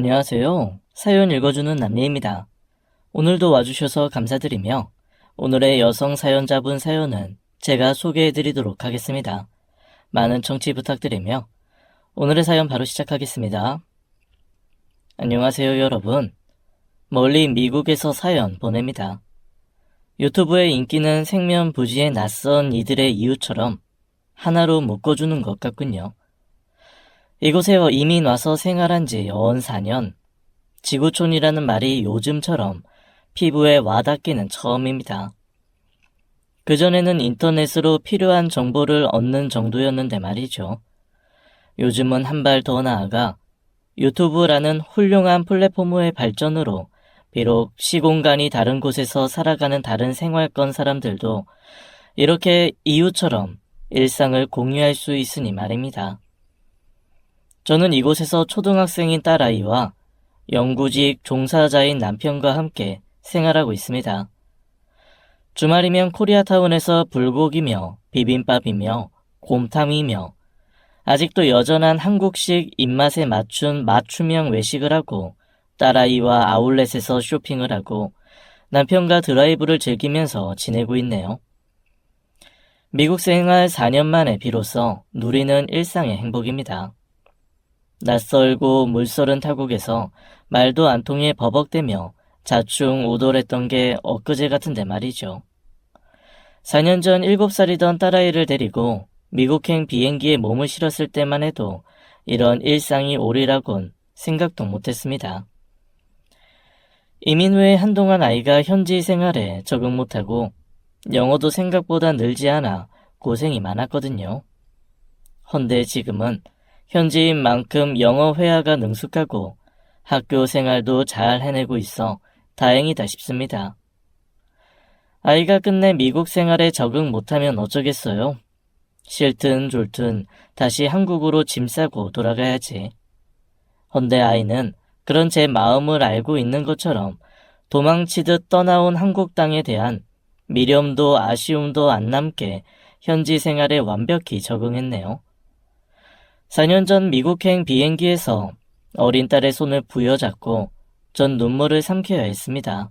안녕하세요. 사연 읽어주는 남예입니다. 오늘도 와주셔서 감사드리며 오늘의 여성 사연자분 사연은 제가 소개해드리도록 하겠습니다. 많은 청취 부탁드리며 오늘의 사연 바로 시작하겠습니다. 안녕하세요 여러분. 멀리 미국에서 사연 보냅니다. 유튜브의 인기는 생면부지에 낯선 이들의 이유처럼 하나로 묶어주는 것 같군요. 이곳에 이민 와서 생활한 지 연 4년, 지구촌이라는 말이 요즘처럼 피부에 와닿기는 처음입니다. 그전에는 인터넷으로 필요한 정보를 얻는 정도였는데 말이죠. 요즘은 한 발 더 나아가 유튜브라는 훌륭한 플랫폼의 발전으로 비록 시공간이 다른 곳에서 살아가는 다른 생활권 사람들도 이렇게 이웃처럼 일상을 공유할 수 있으니 말입니다. 저는 이곳에서 초등학생인 딸아이와 영구직 종사자인 남편과 함께 생활하고 있습니다. 주말이면 코리아타운에서 불고기며 비빔밥이며 곰탕이며 아직도 여전한 한국식 입맛에 맞춘 맞춤형 외식을 하고 딸아이와 아울렛에서 쇼핑을 하고 남편과 드라이브를 즐기면서 지내고 있네요. 미국 생활 4년 만에 비로소 누리는 일상의 행복입니다. 낯설고 물서른 타국에서 말도 안 통해 버벅대며 자충우돌했던 게 엊그제 같은데 말이죠. 4년 전 7살이던 딸아이를 데리고 미국행 비행기에 몸을 실었을 때만 해도 이런 일상이 오리라곤 생각도 못했습니다. 이민 후에 한동안 아이가 현지 생활에 적응 못하고 영어도 생각보다 늘지 않아 고생이 많았거든요. 헌데 지금은 현지인 만큼 영어 회화가 능숙하고 학교 생활도 잘 해내고 있어 다행이다 싶습니다. 아이가 끝내 미국 생활에 적응 못하면 어쩌겠어요? 싫든 좋든 다시 한국으로 짐 싸고 돌아가야지. 헌데 아이는 그런 제 마음을 알고 있는 것처럼 도망치듯 떠나온 한국 땅에 대한 미련도 아쉬움도 안 남게 현지 생활에 완벽히 적응했네요. 4년 전 미국행 비행기에서 어린 딸의 손을 부여잡고 전 눈물을 삼켜야 했습니다.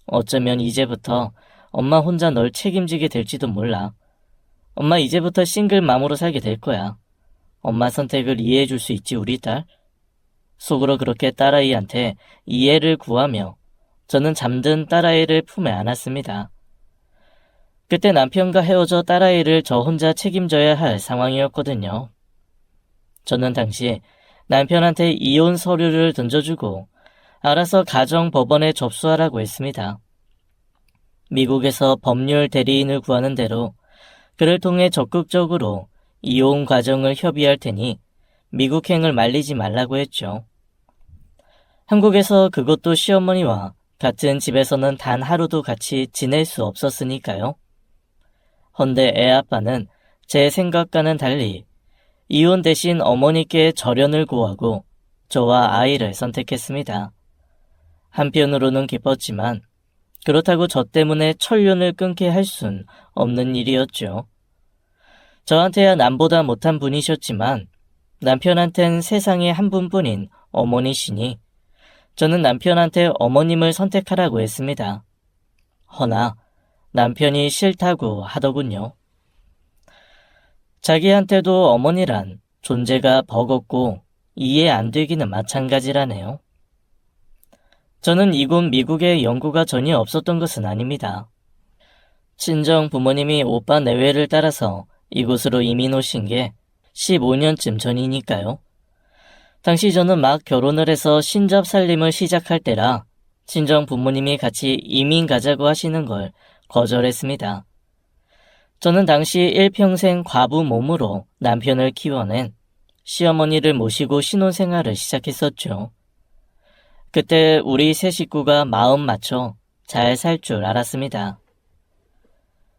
어쩌면 이제부터 엄마 혼자 널 책임지게 될지도 몰라. 엄마 이제부터 싱글맘으로 살게 될 거야. 엄마 선택을 이해해 줄 수 있지 우리 딸? 속으로 그렇게 딸아이한테 이해를 구하며 저는 잠든 딸아이를 품에 안았습니다. 그때 남편과 헤어져 딸아이를 저 혼자 책임져야 할 상황이었거든요. 저는 당시 남편한테 이혼 서류를 던져주고 알아서 가정법원에 접수하라고 했습니다. 미국에서 법률 대리인을 구하는 대로 그를 통해 적극적으로 이혼 과정을 협의할 테니 미국행을 말리지 말라고 했죠. 한국에서 그것도 시어머니와 같은 집에서는 단 하루도 같이 지낼 수 없었으니까요. 헌데 애 아빠는 제 생각과는 달리 이혼 대신 어머니께 절연을 구하고 저와 아이를 선택했습니다. 한편으로는 기뻤지만 그렇다고 저 때문에 천륜을 끊게 할 순 없는 일이었죠. 저한테야 남보다 못한 분이셨지만 남편한텐 세상에 한 분뿐인 어머니시니 저는 남편한테 어머님을 선택하라고 했습니다. 허나 남편이 싫다고 하더군요. 자기한테도 어머니란 존재가 버겁고 이해 안 되기는 마찬가지라네요. 저는 이곳 미국에 연고가 전혀 없었던 것은 아닙니다. 친정 부모님이 오빠 내외를 따라서 이곳으로 이민 오신 게 15년쯤 전이니까요. 당시 저는 막 결혼을 해서 신접 살림을 시작할 때라 친정 부모님이 같이 이민 가자고 하시는 걸 거절했습니다. 저는 당시 일평생 과부 몸으로 남편을 키워낸 시어머니를 모시고 신혼생활을 시작했었죠. 그때 우리 세 식구가 마음 맞춰 잘 살 줄 알았습니다.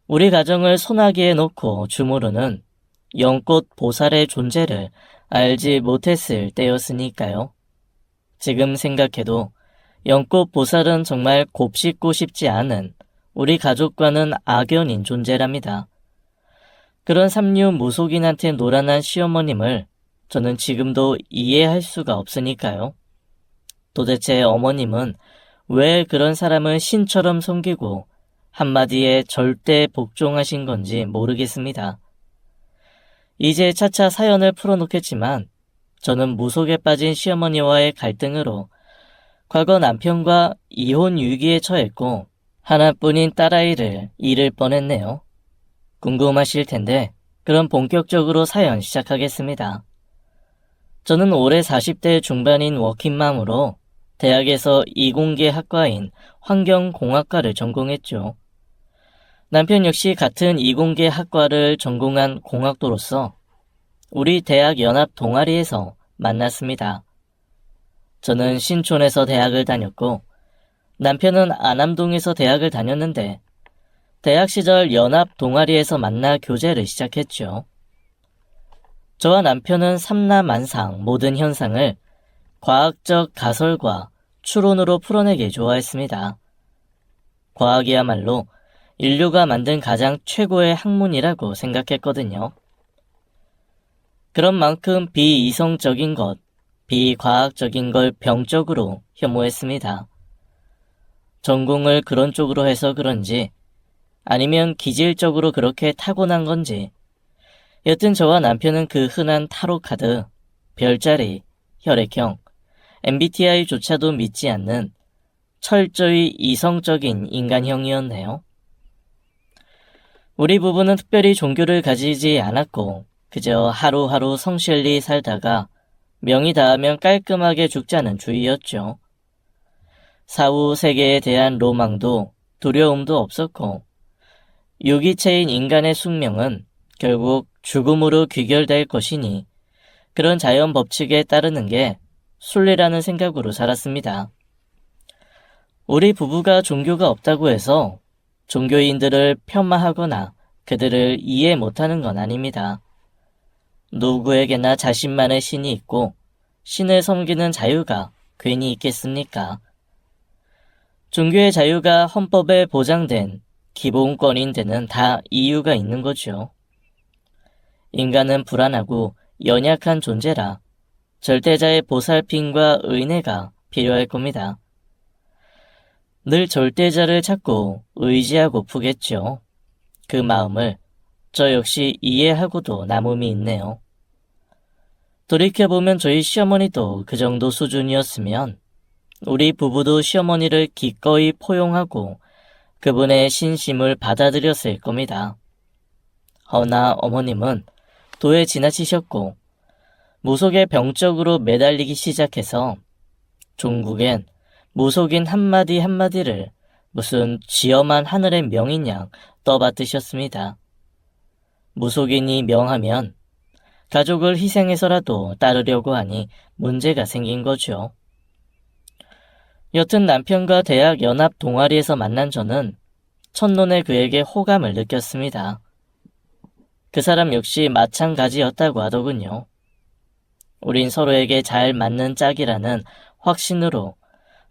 우리 가정을 소나기에 놓고 주무르는 연꽃 보살의 존재를 알지 못했을 때였으니까요. 지금 생각해도 연꽃 보살은 정말 곱씹고 싶지 않은 우리 가족과는 악연인 존재랍니다. 그런 삼류 무속인한테 노란한 시어머님을 저는 지금도 이해할 수가 없으니까요. 도대체 어머님은 왜 그런 사람을 신처럼 섬기고 한마디에 절대 복종하신 건지 모르겠습니다. 이제 차차 사연을 풀어놓겠지만 저는 무속에 빠진 시어머니와의 갈등으로 과거 남편과 이혼 위기에 처했고 하나뿐인 딸아이를 잃을 뻔했네요. 궁금하실 텐데 그럼 본격적으로 사연 시작하겠습니다. 저는 올해 40대 중반인 워킹맘으로 대학에서 이공계 학과인 환경공학과를 전공했죠. 남편 역시 같은 이공계 학과를 전공한 공학도로서 우리 대학 연합 동아리에서 만났습니다. 저는 신촌에서 대학을 다녔고 남편은 안암동에서 대학을 다녔는데 대학 시절 연합 동아리에서 만나 교제를 시작했죠. 저와 남편은 삼라만상 모든 현상을 과학적 가설과 추론으로 풀어내기 좋아했습니다. 과학이야말로 인류가 만든 가장 최고의 학문이라고 생각했거든요. 그런 만큼 비이성적인 것, 비과학적인 걸 병적으로 혐오했습니다. 전공을 그런 쪽으로 해서 그런지 아니면 기질적으로 그렇게 타고난 건지 여튼 저와 남편은 그 흔한 타로 카드, 별자리, 혈액형, MBTI조차도 믿지 않는 철저히 이성적인 인간형이었네요. 우리 부부는 특별히 종교를 가지지 않았고 그저 하루하루 성실히 살다가 명이 닿으면 깔끔하게 죽자는 주의였죠. 사후 세계에 대한 로망도 두려움도 없었고 유기체인 인간의 숙명은 결국 죽음으로 귀결될 것이니 그런 자연 법칙에 따르는 게 순리라는 생각으로 살았습니다. 우리 부부가 종교가 없다고 해서 종교인들을 폄하하거나 그들을 이해 못하는 건 아닙니다. 누구에게나 자신만의 신이 있고 신을 섬기는 자유가 괜히 있겠습니까? 종교의 자유가 헌법에 보장된 기본권인 데는 다 이유가 있는 거죠. 인간은 불안하고 연약한 존재라 절대자의 보살핌과 은혜가 필요할 겁니다. 늘 절대자를 찾고 의지하고 푸겠죠. 그 마음을 저 역시 이해하고도 남음이 있네요. 돌이켜보면 저희 시어머니도 그 정도 수준이었으면 우리 부부도 시어머니를 기꺼이 포용하고 그분의 신심을 받아들였을 겁니다. 허나 어머님은 도에 지나치셨고 무속에 병적으로 매달리기 시작해서 종국엔 무속인 한마디 한마디를 무슨 쥐엄한 하늘의 명인 양 떠받드셨습니다. 무속인이 명하면 가족을 희생해서라도 따르려고 하니 문제가 생긴 거죠. 여튼 남편과 대학 연합 동아리에서 만난 저는 첫눈에 그에게 호감을 느꼈습니다. 그 사람 역시 마찬가지였다고 하더군요. 우린 서로에게 잘 맞는 짝이라는 확신으로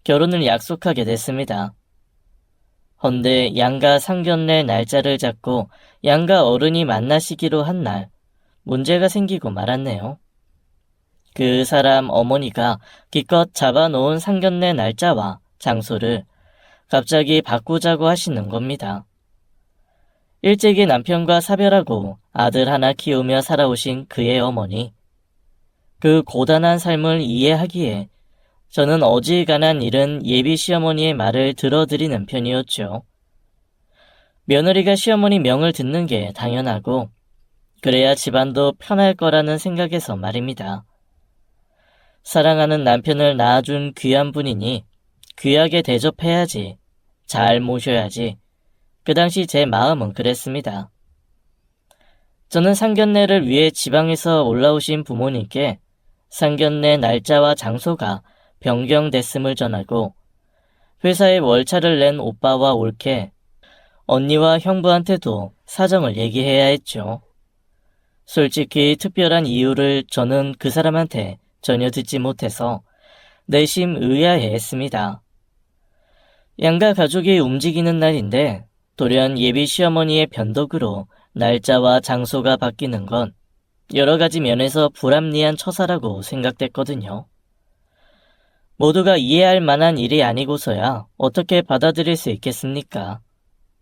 결혼을 약속하게 됐습니다. 헌데 양가 상견례 날짜를 잡고 양가 어른이 만나시기로 한 날 문제가 생기고 말았네요. 그 사람 어머니가 기껏 잡아놓은 상견례 날짜와 장소를 갑자기 바꾸자고 하시는 겁니다. 일찍이 남편과 사별하고 아들 하나 키우며 살아오신 그의 어머니. 그 고단한 삶을 이해하기에 저는 어지간한 일은 예비 시어머니의 말을 들어드리는 편이었죠. 며느리가 시어머니 명을 듣는 게 당연하고 그래야 집안도 편할 거라는 생각에서 말입니다. 사랑하는 남편을 낳아준 귀한 분이니 귀하게 대접해야지, 잘 모셔야지. 그 당시 제 마음은 그랬습니다. 저는 상견례를 위해 지방에서 올라오신 부모님께 상견례 날짜와 장소가 변경됐음을 전하고 회사에 월차를 낸 오빠와 올케 언니와 형부한테도 사정을 얘기해야 했죠. 솔직히 특별한 이유를 저는 그 사람한테 전혀 듣지 못해서 내심 의아해했습니다. 양가 가족이 움직이는 날인데 돌연 예비 시어머니의 변덕으로 날짜와 장소가 바뀌는 건 여러 가지 면에서 불합리한 처사라고 생각됐거든요. 모두가 이해할 만한 일이 아니고서야 어떻게 받아들일 수 있겠습니까?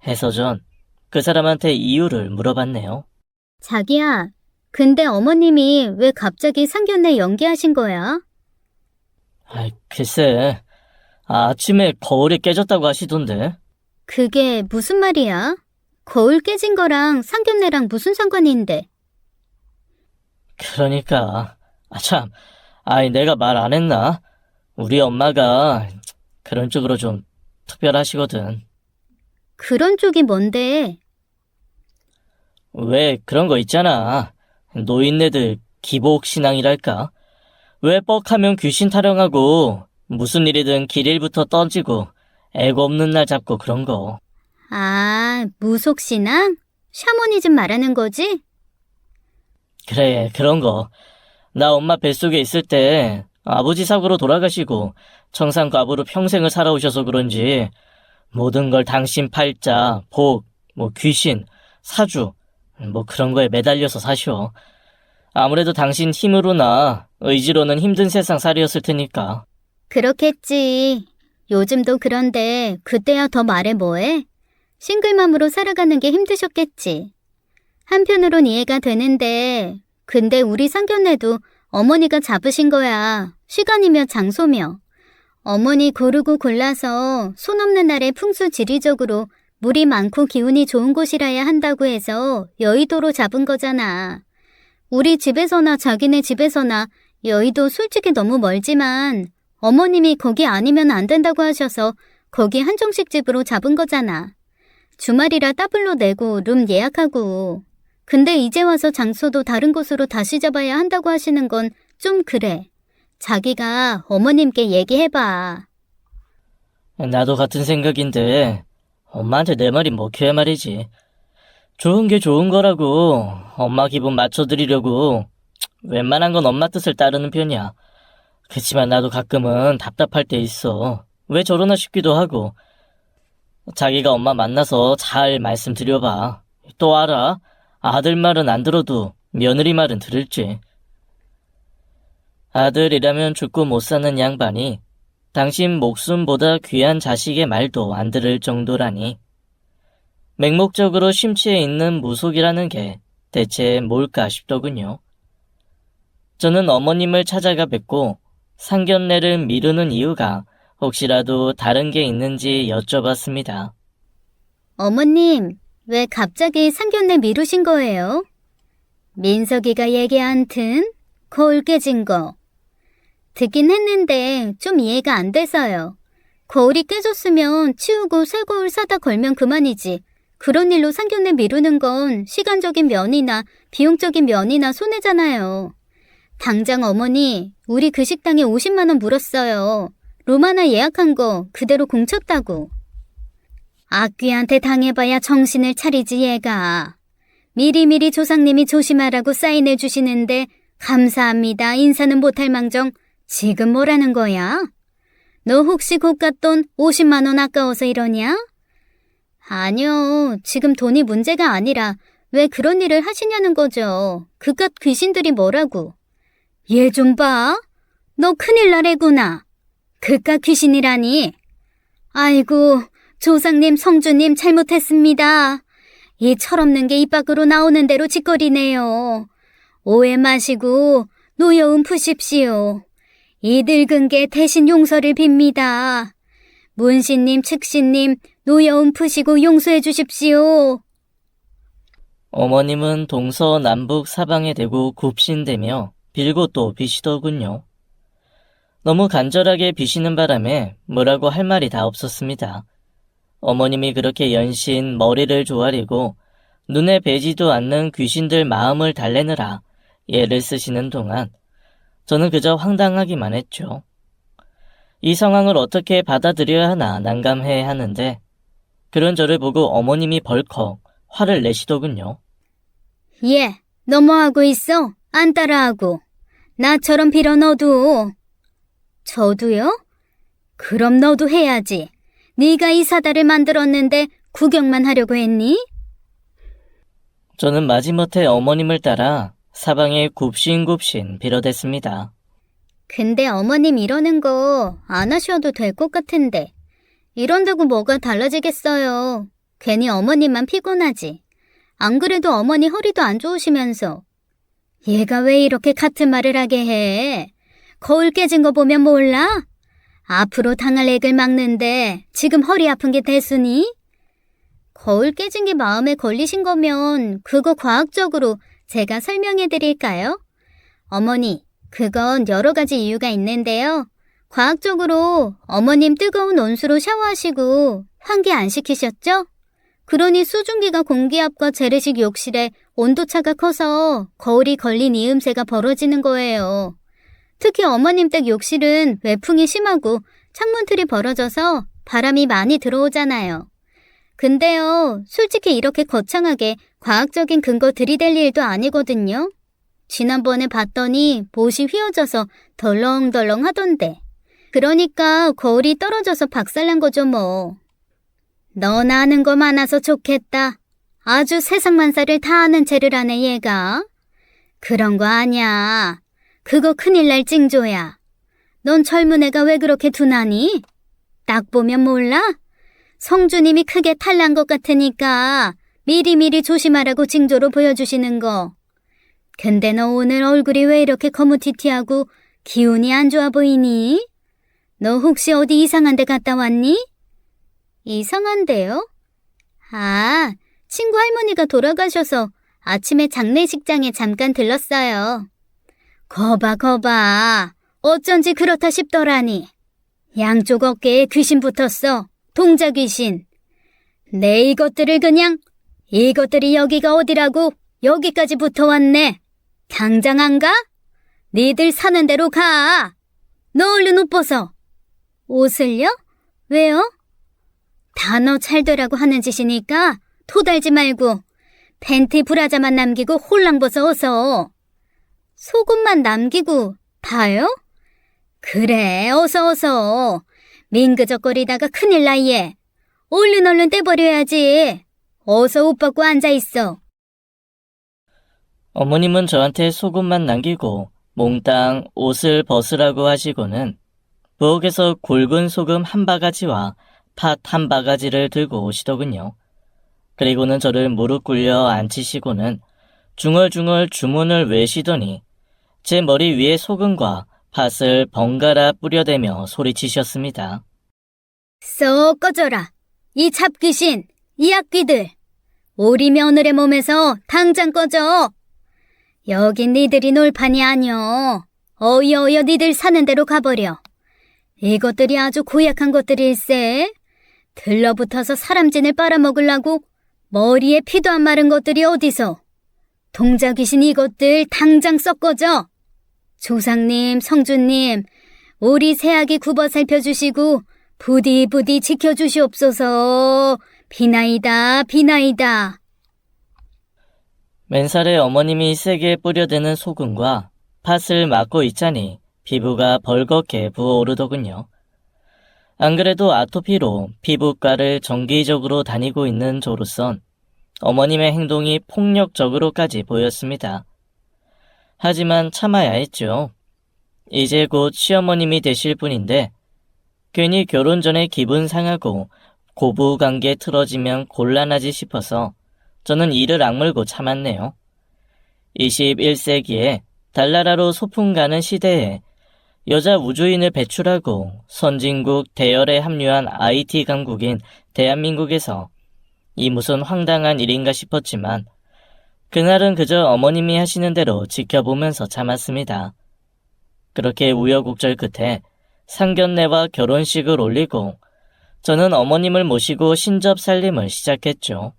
해서 전 그 사람한테 이유를 물어봤네요. 자기야, 근데 어머님이 왜 갑자기 상견례 연기하신 거야? 글쎄, 아침에 거울이 깨졌다고 하시던데. 그게 무슨 말이야? 거울 깨진 거랑 상견례랑 무슨 상관인데? 그러니까, 참, 내가 말 안 했나? 우리 엄마가 그런 쪽으로 좀 특별하시거든. 그런 쪽이 뭔데? 왜 그런 거 있잖아. 노인네들 기복신앙이랄까? 왜 뻑하면 귀신 타령하고 무슨 일이든 길일부터 던지고 애고 없는 날 잡고 그런 거. 아, 무속신앙? 샤머니즘 말하는 거지? 그래, 그런 거. 나 엄마 뱃속에 있을 때 아버지 사고로 돌아가시고 청산과부로 평생을 살아오셔서 그런지 모든 걸 당신 팔자, 복, 귀신, 사주, 그런 거에 매달려서 사셔. 아무래도 당신 힘으로나 의지로는 힘든 세상 살이었을 테니까. 그렇겠지. 요즘도 그런데 그때야 더 말해 뭐해? 싱글맘으로 살아가는 게 힘드셨겠지. 한편으론 이해가 되는데 근데 우리 상견례도 어머니가 잡으신 거야. 시간이며 장소며. 어머니 고르고 골라서 손 없는 날에 풍수지리적으로 물이 많고 기운이 좋은 곳이라야 한다고 해서 여의도로 잡은 거잖아. 우리 집에서나 자기네 집에서나 여의도 솔직히 너무 멀지만 어머님이 거기 아니면 안 된다고 하셔서 거기 한정식 집으로 잡은 거잖아. 주말이라 따블로 내고 룸 예약하고. 근데 이제 와서 장소도 다른 곳으로 다시 잡아야 한다고 하시는 건 좀 그래. 자기가 어머님께 얘기해봐. 나도 같은 생각인데 엄마한테 내 말이 먹혀야 말이지. 좋은 게 좋은 거라고 엄마 기분 맞춰드리려고 웬만한 건 엄마 뜻을 따르는 편이야. 그치만 나도 가끔은 답답할 때 있어. 왜 저러나 싶기도 하고. 자기가 엄마 만나서 잘 말씀드려봐. 또 알아. 아들 말은 안 들어도 며느리 말은 들을지. 아들이라면 죽고 못 사는 양반이 당신 목숨보다 귀한 자식의 말도 안 들을 정도라니. 맹목적으로 심취해 있는 무속이라는 게 대체 뭘까 싶더군요. 저는 어머님을 찾아가 뵙고 상견례를 미루는 이유가 혹시라도 다른 게 있는지 여쭤봤습니다. 어머님, 왜 갑자기 상견례 미루신 거예요? 민석이가 얘기한 튼 거울 깨진 거. 듣긴 했는데 좀 이해가 안 돼서요. 거울이 깨졌으면 치우고 새 거울 사다 걸면 그만이지. 그런 일로 상견례 미루는 건 시간적인 면이나 비용적인 면이나 손해잖아요. 당장 어머니, 우리 그 식당에 50만 원 물었어요. 룸 하나 예약한 거 그대로 공쳤다고. 악귀한테 당해봐야 정신을 차리지 얘가. 미리미리 조상님이 조심하라고 사인해 주시는데 감사합니다 인사는 못할 망정 지금 뭐라는 거야? 너 혹시 고깟 돈 50만 원 아까워서 이러냐? 아니요, 지금 돈이 문제가 아니라 왜 그런 일을 하시냐는 거죠. 그깟 귀신들이 뭐라고. 얘 좀 봐. 너 큰일 나래구나. 그깟 귀신이라니. 아이고, 조상님, 성주님 잘못했습니다. 이 철없는 게 입 밖으로 나오는 대로 짓거리네요. 오해 마시고 노여움 푸십시오. 이 늙은 게 대신 용서를 빕니다. 문신님, 측신님, 노여움 푸시고 용서해 주십시오. 어머님은 동서남북 사방에 대고 굽신대며 빌고 또 비시더군요. 너무 간절하게 비시는 바람에 뭐라고 할 말이 다 없었습니다. 어머님이 그렇게 연신 머리를 조아리고 눈에 뵈지도 않는 귀신들 마음을 달래느라 애를 쓰시는 동안 저는 그저 황당하기만 했죠. 이 상황을 어떻게 받아들여야 하나 난감해 하는데 그런 저를 보고 어머님이 벌컥 화를 내시더군요. 예, 너 뭐하고 있어? 안 따라하고. 나처럼 빌어 너도. 저도요? 그럼 너도 해야지. 네가 이 사다를 만들었는데 구경만 하려고 했니? 저는 마지못해 어머님을 따라 사방에 굽신굽신 빌어댔습니다. 근데 어머님 이러는 거 안 하셔도 될 것 같은데. 이런다고 뭐가 달라지겠어요. 괜히 어머님만 피곤하지. 안 그래도 어머니 허리도 안 좋으시면서. 얘가 왜 이렇게 같은 말을 하게 해? 거울 깨진 거 보면 몰라? 앞으로 당할 액을 막는데 지금 허리 아픈 게 대수니? 거울 깨진 게 마음에 걸리신 거면 그거 과학적으로 제가 설명해 드릴까요? 어머니, 그건 여러 가지 이유가 있는데요. 과학적으로 어머님 뜨거운 온수로 샤워하시고 환기 안 시키셨죠? 그러니 수증기가 공기압과 재래식 욕실에 온도차가 커서 거울이 걸린 이음새가 벌어지는 거예요. 특히 어머님 댁 욕실은 외풍이 심하고 창문틀이 벌어져서 바람이 많이 들어오잖아요. 근데요, 솔직히 이렇게 거창하게 과학적인 근거 들이댈 일도 아니거든요. 지난번에 봤더니 못이 휘어져서 덜렁덜렁 하던데. 그러니까 거울이 떨어져서 박살난 거죠 뭐. 너나 아는 거 많아서 좋겠다. 아주 세상만사를 다 아는 체를 하네 얘가. 그런 거 아냐. 그거 큰일 날 징조야. 넌 젊은 애가 왜 그렇게 둔하니? 딱 보면 몰라? 성주님이 크게 탈난 것 같으니까 미리미리 조심하라고 징조로 보여주시는 거. 근데 너 오늘 얼굴이 왜 이렇게 거무튀튀하고 기운이 안 좋아 보이니? 너 혹시 어디 이상한 데 갔다 왔니? 이상한데요? 아, 친구 할머니가 돌아가셔서 아침에 장례식장에 잠깐 들렀어요. 거봐. 어쩐지 그렇다 싶더라니. 양쪽 어깨에 귀신 붙었어. 동자 귀신. 내 이것들이 여기가 어디라고 여기까지 붙어왔네. 당장 안 가? 니들 사는 대로 가. 너 얼른 옷 벗어. 옷을요? 왜요? 단어 잘 되라고 하는 짓이니까 토달지 말고 팬티 브라자만 남기고 홀랑 벗어 어서. 속옷만 남기고 다요? 그래, 어서. 민그적거리다가 큰일 나예. 얼른 떼버려야지. 어서 옷 벗고 앉아있어. 어머님은 저한테 속옷만 남기고 몽땅 옷을 벗으라고 하시고는 부엌에서 굵은 소금 한 바가지와 팥 한 바가지를 들고 오시더군요. 그리고는 저를 무릎 꿇려 앉히시고는 중얼중얼 주문을 외시더니 제 머리 위에 소금과 팥을 번갈아 뿌려대며 소리치셨습니다. 썩 꺼져라. 이 잡귀신, 이 악귀들. 우리 며느리 몸에서 당장 꺼져. 여긴 니들이 놀판이 아니여. 어여 니들 사는 대로 가버려. 이것들이 아주 고약한 것들일세. 들러붙어서 사람진을 빨아먹으려고 머리에 피도 안 마른 것들이 어디서. 동자 귀신 이것들 당장 썩 꺼져. 조상님, 성주님, 우리 새아기 굽어 살펴주시고 부디 지켜주시옵소서. 비나이다. 맨살에 어머님이 세게 뿌려대는 소금과 팥을 맞고 있자니 피부가 벌겋게 부어오르더군요. 안 그래도 아토피로 피부과를 정기적으로 다니고 있는 저로선 어머님의 행동이 폭력적으로까지 보였습니다. 하지만 참아야 했죠. 이제 곧 시어머님이 되실 분인데 괜히 결혼 전에 기분 상하고 고부관계 틀어지면 곤란하지 싶어서 저는 이를 악물고 참았네요. 21세기에 달나라로 소풍 가는 시대에 여자 우주인을 배출하고 선진국 대열에 합류한 IT 강국인 대한민국에서 이 무슨 황당한 일인가 싶었지만 그날은 그저 어머님이 하시는 대로 지켜보면서 참았습니다. 그렇게 우여곡절 끝에 상견례와 결혼식을 올리고 저는 어머님을 모시고 신접살림을 시작했죠.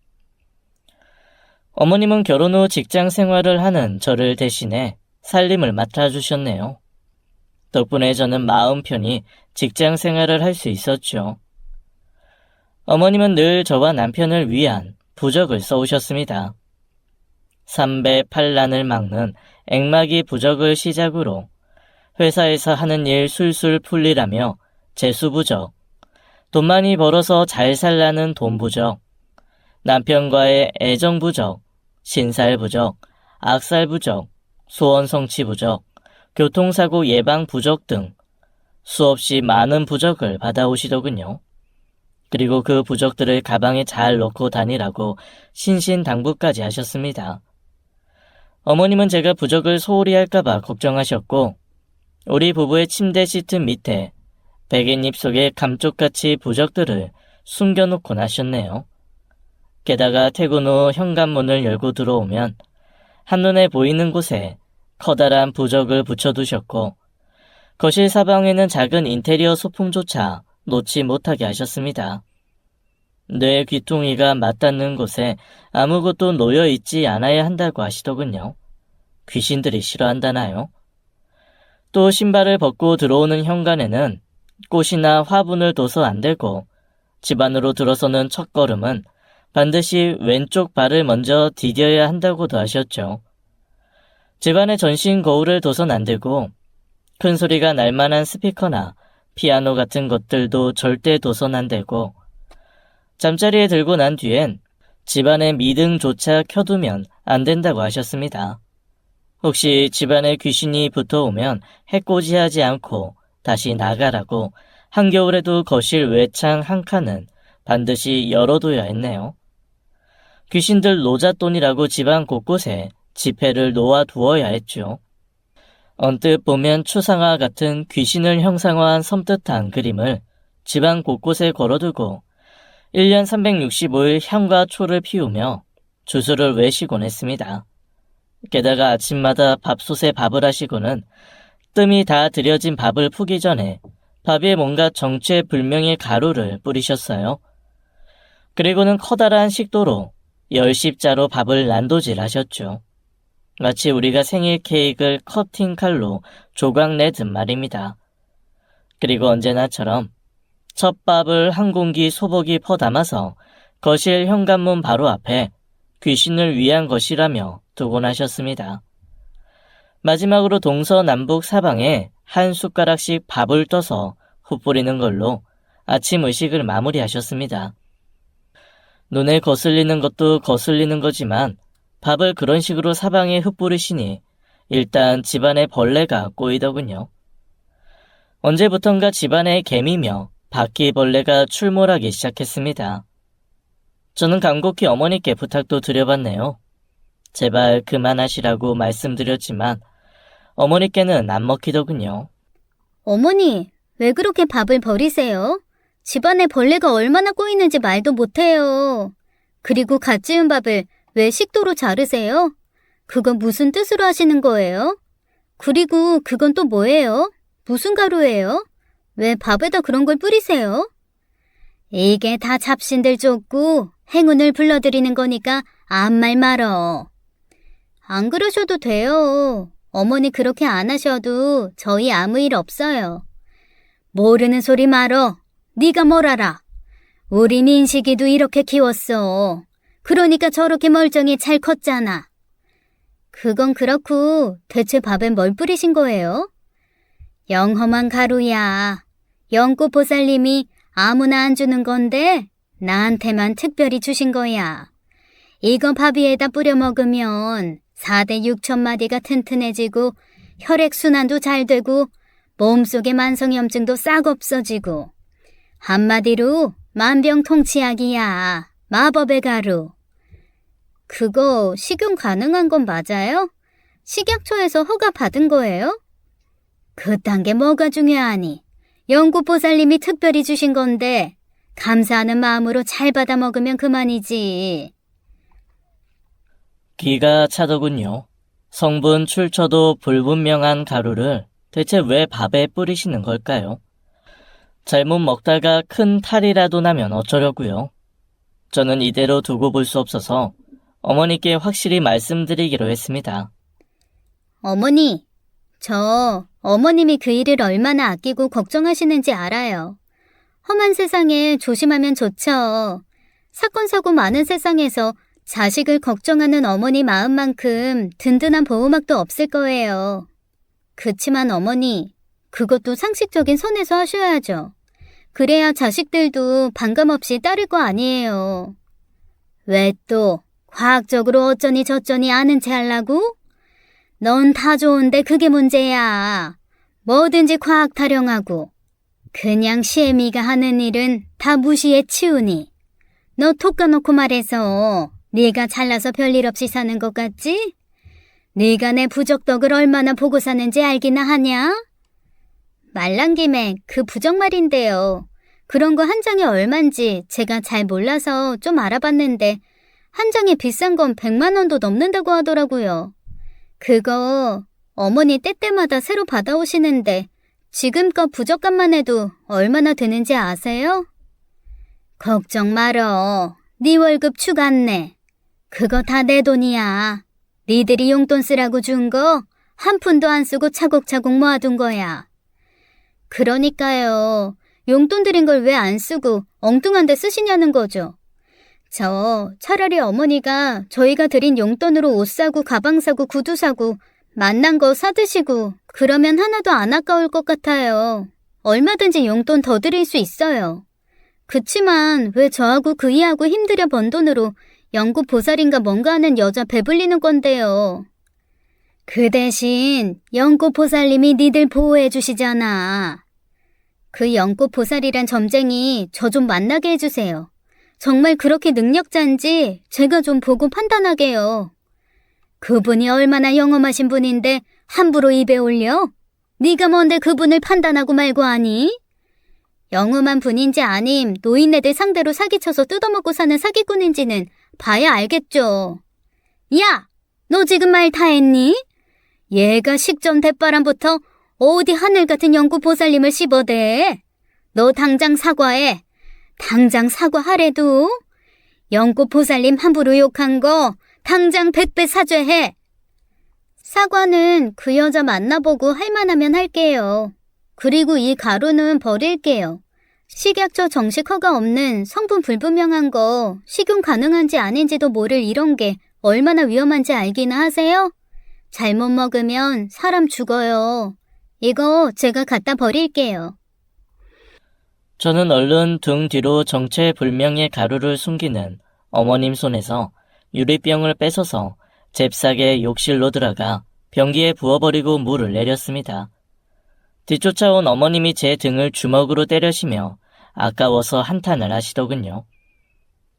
어머님은 결혼 후 직장 생활을 하는 저를 대신해 살림을 맡아주셨네요. 덕분에 저는 마음 편히 직장 생활을 할 수 있었죠. 어머님은 늘 저와 남편을 위한 부적을 써오셨습니다. 삼배 팔난을 막는 액마기 부적을 시작으로 회사에서 하는 일 술술 풀리라며 재수부적, 돈 많이 벌어서 잘 살라는 돈부적, 남편과의 애정부적, 신살부적, 악살부적, 소원성취부적, 교통사고 예방 부적 등 수없이 많은 부적을 받아오시더군요. 그리고 그 부적들을 가방에 잘 넣고 다니라고 신신당부까지 하셨습니다. 어머님은 제가 부적을 소홀히 할까봐 걱정하셨고 우리 부부의 침대 시트 밑에 베갯잎 속에 감쪽같이 부적들을 숨겨놓곤 하셨네요. 게다가 퇴근 후 현관문을 열고 들어오면 한눈에 보이는 곳에 커다란 부적을 붙여두셨고 거실 사방에는 작은 인테리어 소품조차 놓지 못하게 하셨습니다. 뇌 귀퉁이가 맞닿는 곳에 아무것도 놓여있지 않아야 한다고 하시더군요. 귀신들이 싫어한다나요? 또 신발을 벗고 들어오는 현관에는 꽃이나 화분을 둬서 안 되고 집 안으로 들어서는 첫걸음은 반드시 왼쪽 발을 먼저 디뎌야 한다고도 하셨죠. 집안에 전신 거울을 둬선 안 되고 큰 소리가 날 만한 스피커나 피아노 같은 것들도 절대 둬선 안 되고 잠자리에 들고 난 뒤엔 집안에 미등조차 켜두면 안 된다고 하셨습니다. 혹시 집안에 귀신이 붙어오면 해코지하지 않고 다시 나가라고 한겨울에도 거실 외창 한 칸은 반드시 열어둬야 했네요. 귀신들 노잣돈이라고 집안 곳곳에 지폐를 놓아두어야 했죠. 언뜻 보면 추상화 같은 귀신을 형상화한 섬뜩한 그림을 집안 곳곳에 걸어두고 1년 365일 향과 초를 피우며 주술을 외시곤 했습니다. 게다가 아침마다 밥솥에 밥을 하시고는 뜸이 다 들여진 밥을 푸기 전에 밥 위에 뭔가 정체불명의 가루를 뿌리셨어요. 그리고는 커다란 식도로 10십자로 밥을 난도질 하셨죠. 마치 우리가 생일 케이크를 커팅 칼로 조각 내듯 말입니다. 그리고 언제나처럼 첫 밥을 한 공기 소복이 퍼담아서 거실 현관문 바로 앞에 귀신을 위한 것이라며 두곤 하셨습니다. 마지막으로 동서남북 사방에 한 숟가락씩 밥을 떠서 흩뿌리는 걸로 아침 의식을 마무리하셨습니다. 눈에 거슬리는 것도 거슬리는 거지만 밥을 그런 식으로 사방에 흩뿌리시니 일단 집안에 벌레가 꼬이더군요. 언제부턴가 집안에 개미며 바퀴벌레가 출몰하기 시작했습니다. 저는 간곡히 어머니께 부탁도 드려봤네요. 제발 그만하시라고 말씀드렸지만 어머니께는 안 먹히더군요. 어머니, 왜 그렇게 밥을 버리세요? 집안에 벌레가 얼마나 꼬이는지 말도 못해요. 그리고 갓 지은 밥을 왜 식도로 자르세요? 그건 무슨 뜻으로 하시는 거예요? 그리고 그건 또 뭐예요? 무슨 가루예요? 왜 밥에다 그런 걸 뿌리세요? 이게 다 잡신들 쫓고 행운을 불러들이는 거니까 아무 말 말어. 안 그러셔도 돼요. 어머니 그렇게 안 하셔도 저희 아무 일 없어요. 모르는 소리 말어. 네가 뭘 알아? 우리 민식이도 이렇게 키웠어. 그러니까 저렇게 멀쩡히 잘 컸잖아. 그건 그렇고 대체 밥엔 뭘 뿌리신 거예요? 영험한 가루야. 연꽃보살님이 아무나 안 주는 건데 나한테만 특별히 주신 거야. 이거 밥 위에다 뿌려 먹으면 4대 6천마디가 튼튼해지고 혈액순환도 잘 되고 몸속의 만성염증도 싹 없어지고 한마디로 만병통치약이야. 마법의 가루. 그거 식용 가능한 건 맞아요? 식약처에서 허가 받은 거예요? 그딴 게 뭐가 중요하니. 연꽃보살님이 특별히 주신 건데 감사하는 마음으로 잘 받아 먹으면 그만이지. 기가 차더군요. 성분 출처도 불분명한 가루를 대체 왜 밥에 뿌리시는 걸까요? 잘못 먹다가 큰 탈이라도 나면 어쩌려고요? 저는 이대로 두고 볼 수 없어서 어머니께 확실히 말씀드리기로 했습니다. 어머니, 저 어머님이 그 일을 얼마나 아끼고 걱정하시는지 알아요. 험한 세상에 조심하면 좋죠. 사건 사고 많은 세상에서 자식을 걱정하는 어머니 마음만큼 든든한 보호막도 없을 거예요. 그치만 어머니, 그것도 상식적인 선에서 하셔야죠. 그래야 자식들도 반감없이 따를 거 아니에요. 왜 또 과학적으로 어쩌니 저쩌니 아는 체 하려고? 넌 다 좋은데 그게 문제야. 뭐든지 과학 타령하고 그냥 시애미가 하는 일은 다 무시해 치우니. 너 톡 까놓고 말해서 네가 잘나서 별일 없이 사는 것 같지? 네가 내 부적덕을 얼마나 보고 사는지 알기나 하냐? 말난 김에 그 부적 말인데요. 그런 거 한 장에 얼만지 제가 잘 몰라서 좀 알아봤는데 한 장에 비싼 건 100만 원도 넘는다고 하더라고요. 그거 어머니 때때마다 새로 받아오시는데 지금껏 부적값만 해도 얼마나 되는지 아세요? 걱정 말어. 네 월급 추갔네. 그거 다 내 돈이야. 니들이 용돈 쓰라고 준 거 한 푼도 안 쓰고 차곡차곡 모아둔 거야. 그러니까요. 용돈 드린 걸 왜 안 쓰고 엉뚱한 데 쓰시냐는 거죠. 저 차라리 어머니가 저희가 드린 용돈으로 옷 사고 가방 사고 구두 사고 맛난 거 사드시고 그러면 하나도 안 아까울 것 같아요. 얼마든지 용돈 더 드릴 수 있어요. 그치만 왜 저하고 그이하고 힘들여 번 돈으로 연구 보살인가 뭔가 하는 여자 배불리는 건데요. 그 대신 연꽃 보살님이 니들 보호해 주시잖아. 그 연꽃 보살이란 점쟁이 저 좀 만나게 해주세요. 정말 그렇게 능력자인지 제가 좀 보고 판단하게요. 그분이 얼마나 영험하신 분인데 함부로 입에 올려? 네가 뭔데 그분을 판단하고 말고 하니? 영험한 분인지 아님 노인네들 상대로 사기쳐서 뜯어먹고 사는 사기꾼인지는 봐야 알겠죠. 야! 너 지금 말 다 했니? 얘가 식전 대바람부터 어디 하늘 같은 연구 보살님을 씹어대. 너 당장 사과해. 당장 사과하래도. 연구 보살님 함부로 욕한 거 당장 100배 사죄해. 사과는 그 여자 만나보고 할만하면 할게요. 그리고 이 가루는 버릴게요. 식약처 정식 허가 없는 성분 불분명한 거 식용 가능한지 아닌지도 모를 이런 게 얼마나 위험한지 알기나 하세요? 잘못 먹으면 사람 죽어요. 이거 제가 갖다 버릴게요. 저는 얼른 등 뒤로 정체불명의 가루를 숨기는 어머님 손에서 유리병을 뺏어서 잽싸게 욕실로 들어가 변기에 부어버리고 물을 내렸습니다. 뒤쫓아온 어머님이 제 등을 주먹으로 때려시며 아까워서 한탄을 하시더군요.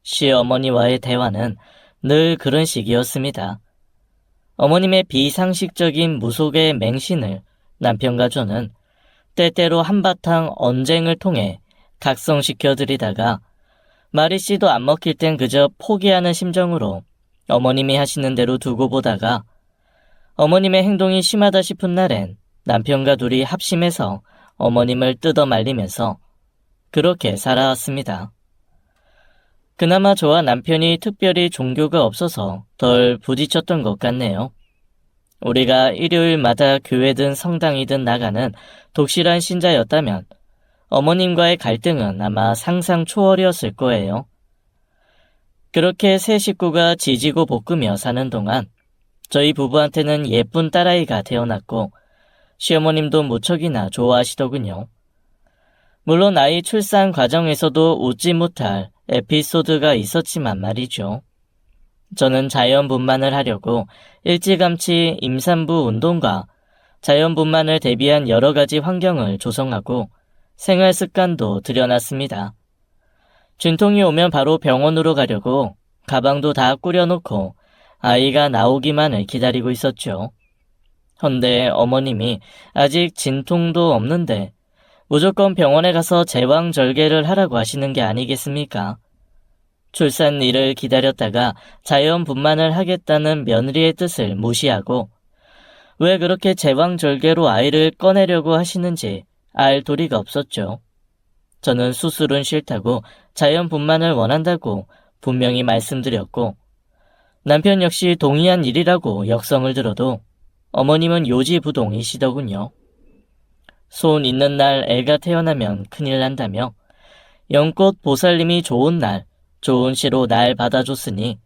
시어머니와의 대화는 늘 그런 식이었습니다. 어머님의 비상식적인 무속의 맹신을 남편과 저는 때때로 한바탕 언쟁을 통해 각성시켜드리다가 말이씨도 안 먹힐 땐 그저 포기하는 심정으로 어머님이 하시는 대로 두고 보다가 어머님의 행동이 심하다 싶은 날엔 남편과 둘이 합심해서 어머님을 뜯어 말리면서 그렇게 살아왔습니다. 그나마 저와 남편이 특별히 종교가 없어서 덜 부딪혔던 것 같네요. 우리가 일요일마다 교회든 성당이든 나가는 독실한 신자였다면 어머님과의 갈등은 아마 상상 초월이었을 거예요. 그렇게 세 식구가 지지고 볶으며 사는 동안 저희 부부한테는 예쁜 딸아이가 태어났고 시어머님도 무척이나 좋아하시더군요. 물론 아이 출산 과정에서도 웃지 못할 에피소드가 있었지만 말이죠. 저는 자연분만을 하려고 일찌감치 임산부 운동과 자연분만을 대비한 여러 가지 환경을 조성하고 생활 습관도 들여놨습니다. 진통이 오면 바로 병원으로 가려고 가방도 다 꾸려놓고 아이가 나오기만을 기다리고 있었죠. 헌데 어머님이 아직 진통도 없는데 무조건 병원에 가서 제왕절개를 하라고 하시는 게 아니겠습니까? 출산일을 기다렸다가 자연분만을 하겠다는 며느리의 뜻을 무시하고 왜 그렇게 제왕절개로 아이를 꺼내려고 하시는지 알 도리가 없었죠. 저는 수술은 싫다고 자연분만을 원한다고 분명히 말씀드렸고 남편 역시 동의한 일이라고 역성을 들어도 어머님은 요지부동이시더군요. 손 있는 날 애가 태어나면 큰일 난다며 연꽃 보살님이 좋은 날 좋은 시로 날 받아줬으니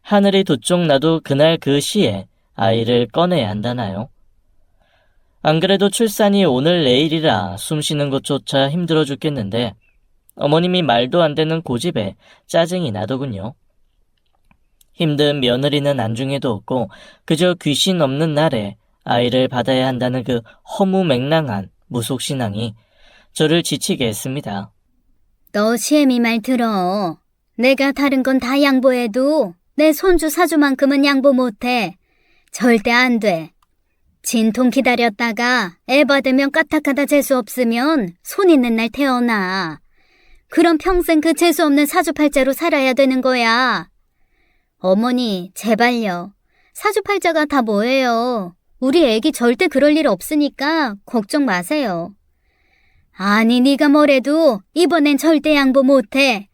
하늘이 두 쪽 나도 그날 그 시에 아이를 꺼내야 한다나요. 안 그래도 출산이 오늘 내일이라 숨쉬는 것조차 힘들어 죽겠는데 어머님이 말도 안 되는 고집에 짜증이 나더군요. 힘든 며느리는 안중에도 없고 그저 귀신 없는 날에 아이를 받아야 한다는 그 허무맹랑한 무속신앙이 저를 지치게 했습니다. 너 시애미 말 들어. 내가 다른 건 다 양보해도 내 손주 사주만큼은 양보 못해. 절대 안 돼. 진통 기다렸다가 애 받으면 까딱하다 재수 없으면 손 있는 날 태어나. 그럼 평생 그 재수 없는 사주팔자로 살아야 되는 거야. 어머니, 제발요. 사주팔자가 다 뭐예요? 우리 애기 절대 그럴 일 없으니까 걱정 마세요. 아니, 네가 뭐래도 이번엔 절대 양보 못해.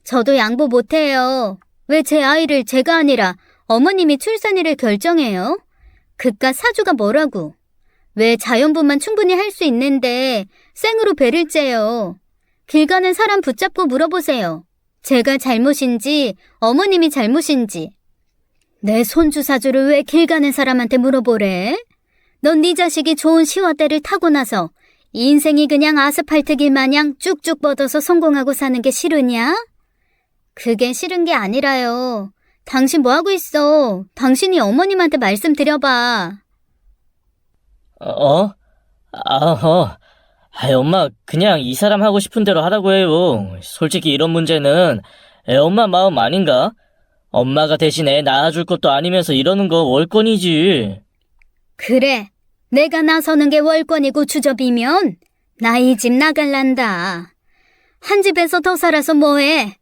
저도 양보 못해요. 왜 제 아이를 제가 아니라 어머님이 출산일을 결정해요? 그깟 사주가 뭐라고? 왜 자연분만 충분히 할 수 있는데 생으로 배를 째요? 길 가는 사람 붙잡고 물어보세요. 제가 잘못인지 어머님이 잘못인지. 내 손주 사주를 왜 길 가는 사람한테 물어보래? 넌 네 자식이 좋은 시화대를 타고 나서 인생이 그냥 아스팔트 길 마냥 쭉쭉 뻗어서 성공하고 사는 게 싫으냐? 그게 싫은 게 아니라요. 당신 뭐하고 있어? 당신이 어머님한테 말씀드려봐. 엄마, 그냥 이 사람 하고 싶은 대로 하라고 해요. 솔직히 이런 문제는 애 엄마 마음 아닌가? 엄마가 대신 애 낳아줄 것도 아니면서 이러는 거 월권이지. 그래, 내가 나서는 게 월권이고 주접이면 나 이 집 나갈란다. 한 집에서 더 살아서 뭐해?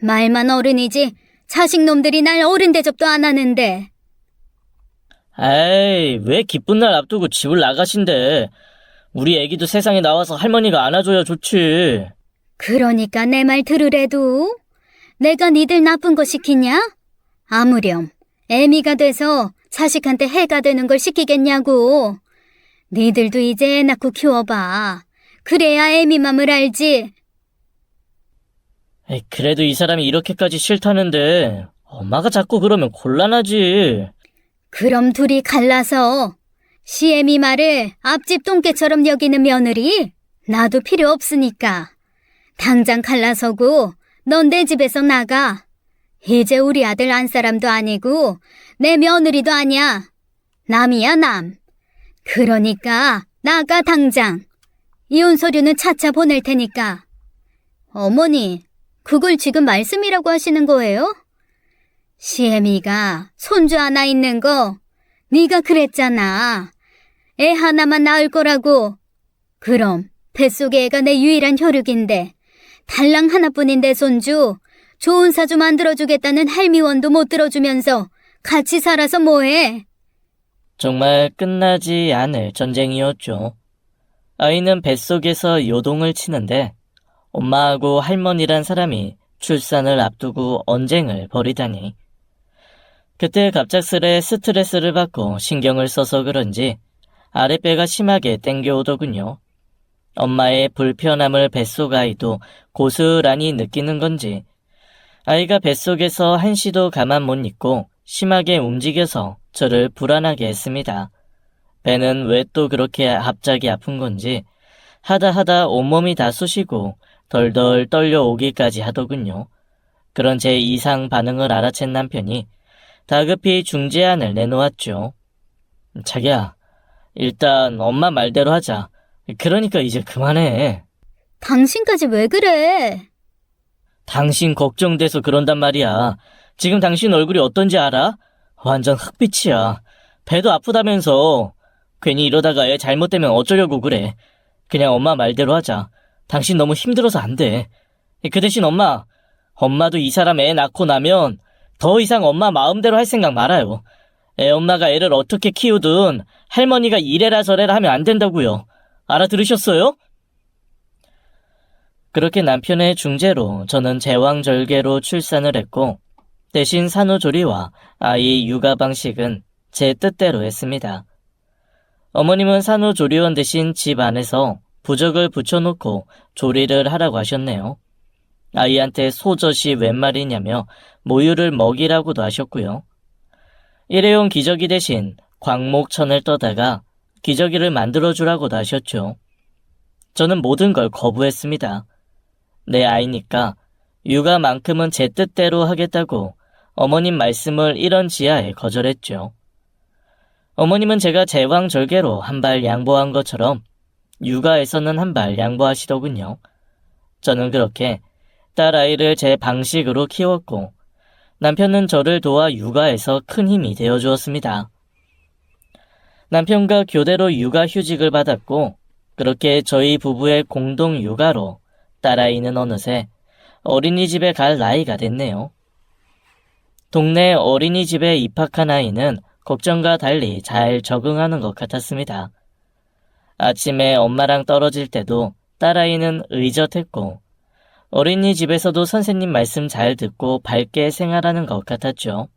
말만 어른이지 자식놈들이 날 어른 대접도 안 하는데. 에이, 왜 기쁜 날 앞두고 집을 나가신대. 우리 애기도 세상에 나와서 할머니가 안아줘야 좋지. 그러니까 내 말 들으래도 내가 니들 나쁜 거 시키냐? 아무렴 애미가 돼서 자식한테 해가 되는 걸 시키겠냐고. 니들도 이제 애 낳고 키워봐. 그래야 애미 맘을 알지. 에이, 그래도 이 사람이 이렇게까지 싫다는데 엄마가 자꾸 그러면 곤란하지. 그럼 둘이 갈라서 시애미 말을 앞집 똥개처럼 여기는 며느리 나도 필요 없으니까 당장 갈라서고 넌 내 집에서 나가. 이제 우리 아들 안 사람도 아니고 내 며느리도 아니야. 남이야 남. 그러니까 나가 당장. 이혼 서류는 차차 보낼 테니까. 어머니, 그걸 지금 말씀이라고 하시는 거예요? 시애미가 손주 하나 있는 거 네가 그랬잖아. 애 하나만 낳을 거라고. 그럼 뱃속의 애가 내 유일한 혈육인데 달랑 하나뿐인 내 손주 좋은 사주 만들어주겠다는 할미원도 못 들어주면서 같이 살아서 뭐해? 정말 끝나지 않을 전쟁이었죠. 아이는 뱃속에서 요동을 치는데 엄마하고 할머니란 사람이 출산을 앞두고 언쟁을 벌이다니. 그때 갑작스레 스트레스를 받고 신경을 써서 그런지 아랫배가 심하게 땡겨오더군요. 엄마의 불편함을 뱃속 아이도 고스란히 느끼는 건지 아이가 뱃속에서 한시도 가만 못 있고 심하게 움직여서 저를 불안하게 했습니다. 배는 왜 또 그렇게 갑자기 아픈 건지 하다 온몸이 다 쑤시고 덜덜 떨려오기까지 하더군요. 그런 제 이상 반응을 알아챈 남편이 다급히 중재안을 내놓았죠. 자기야, 일단 엄마 말대로 하자. 그러니까 이제 그만해. 당신까지 왜 그래? 당신 걱정돼서 그런단 말이야. 지금 당신 얼굴이 어떤지 알아? 완전 흑빛이야. 배도 아프다면서. 괜히 이러다가 애 잘못되면 어쩌려고 그래. 그냥 엄마 말대로 하자. 당신 너무 힘들어서 안 돼. 그 대신 엄마도 이 사람 애 낳고 나면 더 이상 엄마 마음대로 할 생각 말아요. 애 엄마가 애를 어떻게 키우든 할머니가 이래라 저래라 하면 안 된다고요. 알아들으셨어요? 그렇게 남편의 중재로 저는 제왕절개로 출산을 했고 대신 산후조리와 아이 육아 방식은 제 뜻대로 했습니다. 어머님은 산후조리원 대신 집 안에서 부적을 붙여놓고 조리를 하라고 하셨네요. 아이한테 소젖이 웬 말이냐며 모유를 먹이라고도 하셨고요. 일회용 기저귀 대신 광목천을 떠다가 기저귀를 만들어주라고도 하셨죠. 저는 모든 걸 거부했습니다. 내 아이니까 육아만큼은 제 뜻대로 하겠다고 어머님 말씀을 이런 지하에 거절했죠. 어머님은 제가 제왕절개로 한 발 양보한 것처럼 육아에서는 한 발 양보하시더군요. 저는 그렇게 딸아이를 제 방식으로 키웠고 남편은 저를 도와 육아에서 큰 힘이 되어주었습니다. 남편과 교대로 육아휴직을 받았고 그렇게 저희 부부의 공동 육아로 딸아이는 어느새 어린이집에 갈 나이가 됐네요. 동네 어린이집에 입학한 아이는 걱정과 달리 잘 적응하는 것 같았습니다. 아침에 엄마랑 떨어질 때도 딸아이는 의젓했고 어린이집에서도 선생님 말씀 잘 듣고 밝게 생활하는 것 같았죠.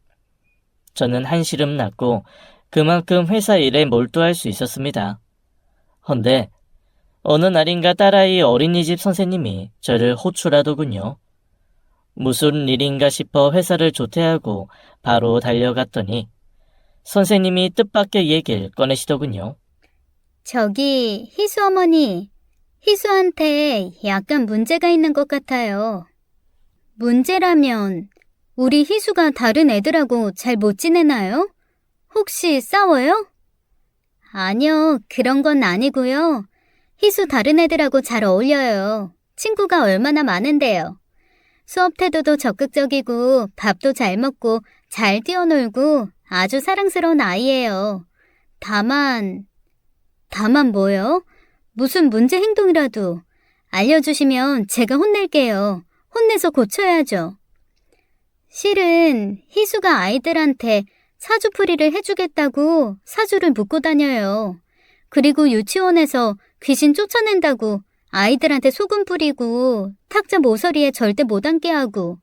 저는 한시름 났고 그만큼 회사 일에 몰두할 수 있었습니다. 헌데 어느 날인가 딸아이 어린이집 선생님이 저를 호출하더군요. 무슨 일인가 싶어 회사를 조퇴하고 바로 달려갔더니 선생님이 뜻밖의 얘기를 꺼내시더군요. 저기 희수 어머니, 희수한테 약간 문제가 있는 것 같아요. 문제라면 우리 희수가 다른 애들하고 잘 못 지내나요? 혹시 싸워요? 아니요, 그런 건 아니고요. 희수 다른 애들하고 잘 어울려요. 친구가 얼마나 많은데요. 수업 태도도 적극적이고 밥도 잘 먹고 잘 뛰어놀고 아주 사랑스러운 아이예요. 다만 뭐요? 무슨 문제 행동이라도 알려주시면 제가 혼낼게요. 혼내서 고쳐야죠. 실은 희수가 아이들한테 사주풀이를 해주겠다고 사주를 묶고 다녀요. 그리고 유치원에서 귀신 쫓아낸다고 아이들한테 소금 뿌리고 탁자 모서리에 절대 못 앉게 하고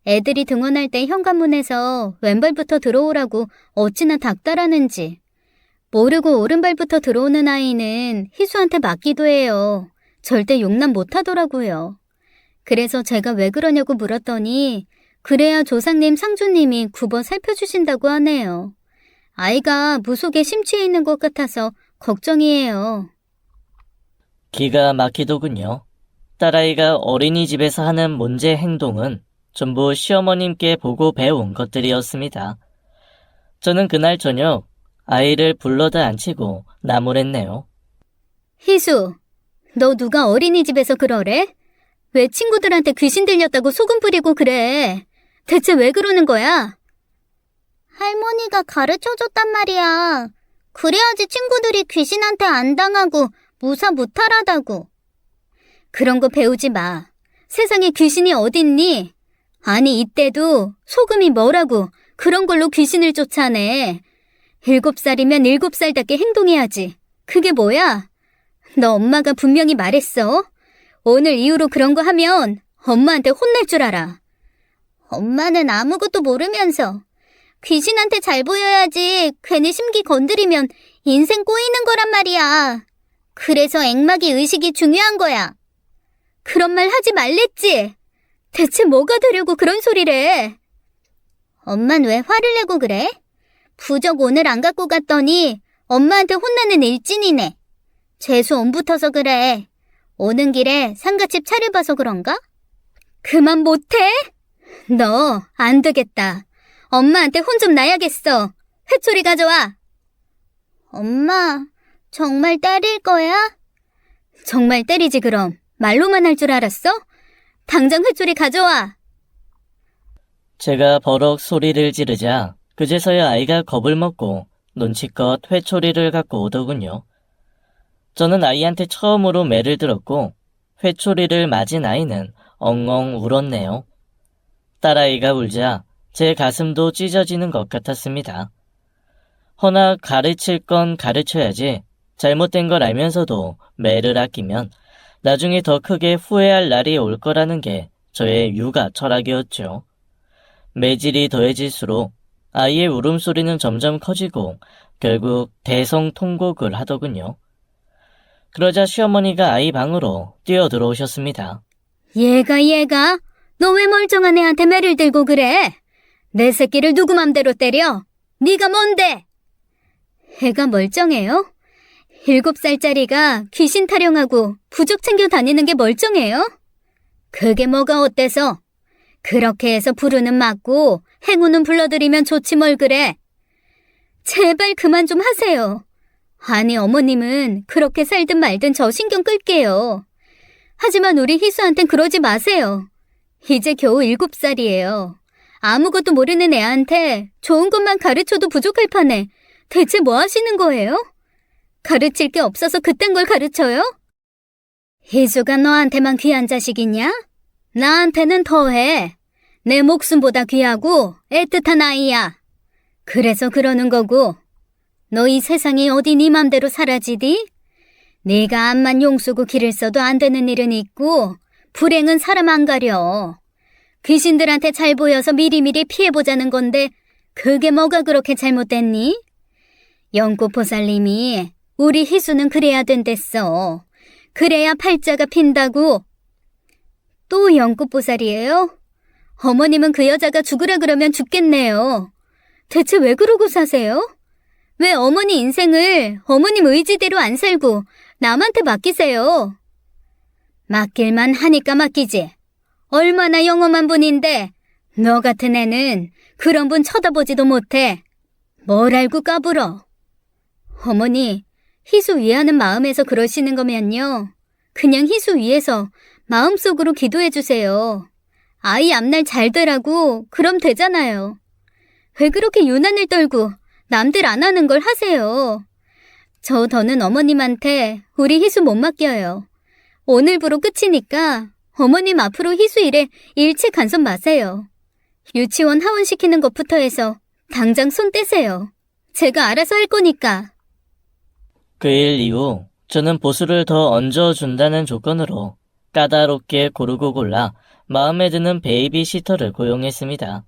애들이 등원할 때 현관문에서 왼발부터 들어오라고 어찌나 닥달하는지 모르고 오른발부터 들어오는 아이는 희수한테 맞기도 해요. 절대 용납 못하더라고요. 그래서 제가 왜 그러냐고 물었더니 그래야 조상님 상주님이 굽어 살펴주신다고 하네요. 아이가 무속에 심취해 있는 것 같아서 걱정이에요. 기가 막히더군요. 딸아이가 어린이집에서 하는 문제 행동은 전부 시어머님께 보고 배운 것들이었습니다. 저는 그날 저녁 아이를 불러다 앉히고 나무랬네요. 희수, 너 누가 어린이집에서 그러래? 왜 친구들한테 귀신 들렸다고 소금 뿌리고 그래? 대체 왜 그러는 거야? 할머니가 가르쳐줬단 말이야. 그래야지 친구들이 귀신한테 안 당하고 무사 무탈하다고. 그런 거 배우지 마. 세상에 귀신이 어딨니? 아니 이때도 소금이 뭐라고 그런 걸로 귀신을 쫓아내. 7살이면 7살답게 행동해야지. 그게 뭐야? 너 엄마가 분명히 말했어. 오늘 이후로 그런 거 하면 엄마한테 혼낼 줄 알아. 엄마는 아무것도 모르면서 귀신한테 잘 보여야지 괜히 심기 건드리면 인생 꼬이는 거란 말이야. 그래서 액막이 의식이 중요한 거야. 그런 말 하지 말랬지. 대체 뭐가 되려고 그런 소리래. 엄만 왜 화를 내고 그래? 부적 오늘 안 갖고 갔더니 엄마한테 혼나는 일진이네. 재수 온 붙어서 그래. 오는 길에 상가집 차려봐서 그런가? 그만 못해? 너 안 되겠다. 엄마한테 혼 좀 나야겠어. 회초리 가져와. 엄마, 정말 때릴 거야? 정말 때리지 그럼. 말로만 할 줄 알았어? 당장 회초리 가져와. 제가 버럭 소리를 지르자 그제서야 아이가 겁을 먹고 눈치껏 회초리를 갖고 오더군요. 저는 아이한테 처음으로 매를 들었고 회초리를 맞은 아이는 엉엉 울었네요. 딸아이가 울자 제 가슴도 찢어지는 것 같았습니다. 허나 가르칠 건 가르쳐야지 잘못된 걸 알면서도 매를 아끼면 나중에 더 크게 후회할 날이 올 거라는 게 저의 육아 철학이었죠. 매질이 더해질수록 아이의 울음소리는 점점 커지고 결국 대성통곡을 하더군요. 그러자 시어머니가 아이 방으로 뛰어들어오셨습니다. 얘가 너 왜 멀쩡한 애한테 매를 들고 그래? 내 새끼를 누구 맘대로 때려? 네가 뭔데? 애가 멀쩡해요? 7살짜리가 귀신 타령하고 부적 챙겨 다니는 게 멀쩡해요? 그게 뭐가 어때서? 그렇게 해서 부르는 맞고 행운은 불러드리면 좋지 뭘 그래. 제발 그만 좀 하세요. 아니 어머님은 그렇게 살든 말든 저 신경 끌게요. 하지만 우리 희수한텐 그러지 마세요. 이제 겨우 7살이에요. 아무것도 모르는 애한테 좋은 것만 가르쳐도 부족할 판에 대체 뭐 하시는 거예요? 가르칠 게 없어서 그딴 걸 가르쳐요? 희수가 너한테만 귀한 자식이냐? 나한테는 더해. 내 목숨보다 귀하고 애틋한 아이야. 그래서 그러는 거고. 너 이 세상이 어디 네 맘대로 사라지디? 네가 암만 용수고 길을 써도 안 되는 일은 있고 불행은 사람 안 가려. 귀신들한테 잘 보여서 미리미리 피해보자는 건데 그게 뭐가 그렇게 잘못됐니? 연꽃보살님이 우리 희수는 그래야 된댔어. 그래야 팔자가 핀다고. 또 연꽃보살이에요? 어머님은 그 여자가 죽으라 그러면 죽겠네요. 대체 왜 그러고 사세요? 왜 어머니 인생을 어머님 의지대로 안 살고 남한테 맡기세요? 맡길만 하니까 맡기지. 얼마나 영험한 분인데 너 같은 애는 그런 분 쳐다보지도 못해. 뭘 알고 까불어. 어머니, 희수 위하는 마음에서 그러시는 거면요. 그냥 희수 위해서 마음속으로 기도해 주세요. 아이 앞날 잘 되라고 그럼 되잖아요. 왜 그렇게 유난을 떨고 남들 안 하는 걸 하세요. 저 더는 어머님한테 우리 희수 못 맡겨요. 오늘부로 끝이니까 어머님 앞으로 희수 일에 일체 간섭 마세요. 유치원 하원시키는 것부터 해서 당장 손 떼세요. 제가 알아서 할 거니까. 그 일 이후 저는 보수를 더 얹어준다는 조건으로 까다롭게 고르고 골라 마음에 드는 베이비시터를 고용했습니다.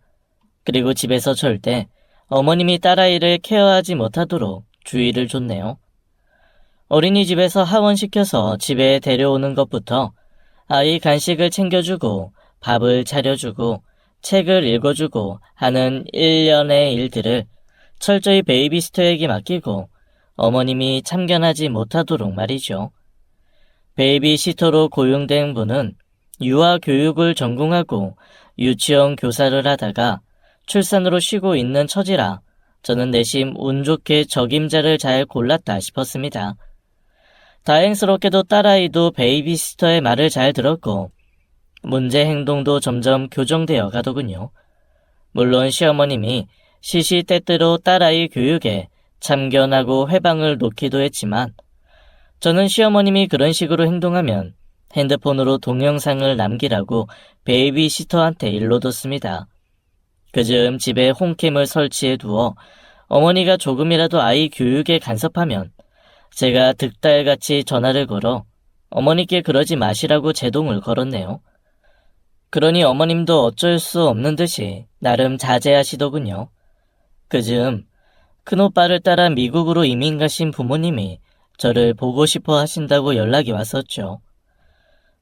그리고 집에서 절대 어머님이 딸아이를 케어하지 못하도록 주의를 줬네요. 어린이집에서 하원시켜서 집에 데려오는 것부터 아이 간식을 챙겨주고 밥을 차려주고 책을 읽어주고 하는 일련의 일들을 철저히 베이비시터에게 맡기고 어머님이 참견하지 못하도록 말이죠. 베이비시터로 고용된 분은 유아교육을 전공하고 유치원 교사를 하다가 출산으로 쉬고 있는 처지라 저는 내심 운 좋게 적임자를 잘 골랐다 싶었습니다. 다행스럽게도 딸아이도 베이비시터의 말을 잘 들었고 문제 행동도 점점 교정되어 가더군요. 물론 시어머님이 시시때때로 딸아이 교육에 참견하고 회방을 놓기도 했지만 저는 시어머님이 그런 식으로 행동하면 핸드폰으로 동영상을 남기라고 베이비시터한테 일러뒀습니다. 그즈음 집에 홈캠을 설치해 두어 어머니가 조금이라도 아이 교육에 간섭하면 제가 득달같이 전화를 걸어 어머니께 그러지 마시라고 제동을 걸었네요. 그러니 어머님도 어쩔 수 없는 듯이 나름 자제하시더군요. 그즈음 큰오빠를 따라 미국으로 이민 가신 부모님이 저를 보고 싶어 하신다고 연락이 왔었죠.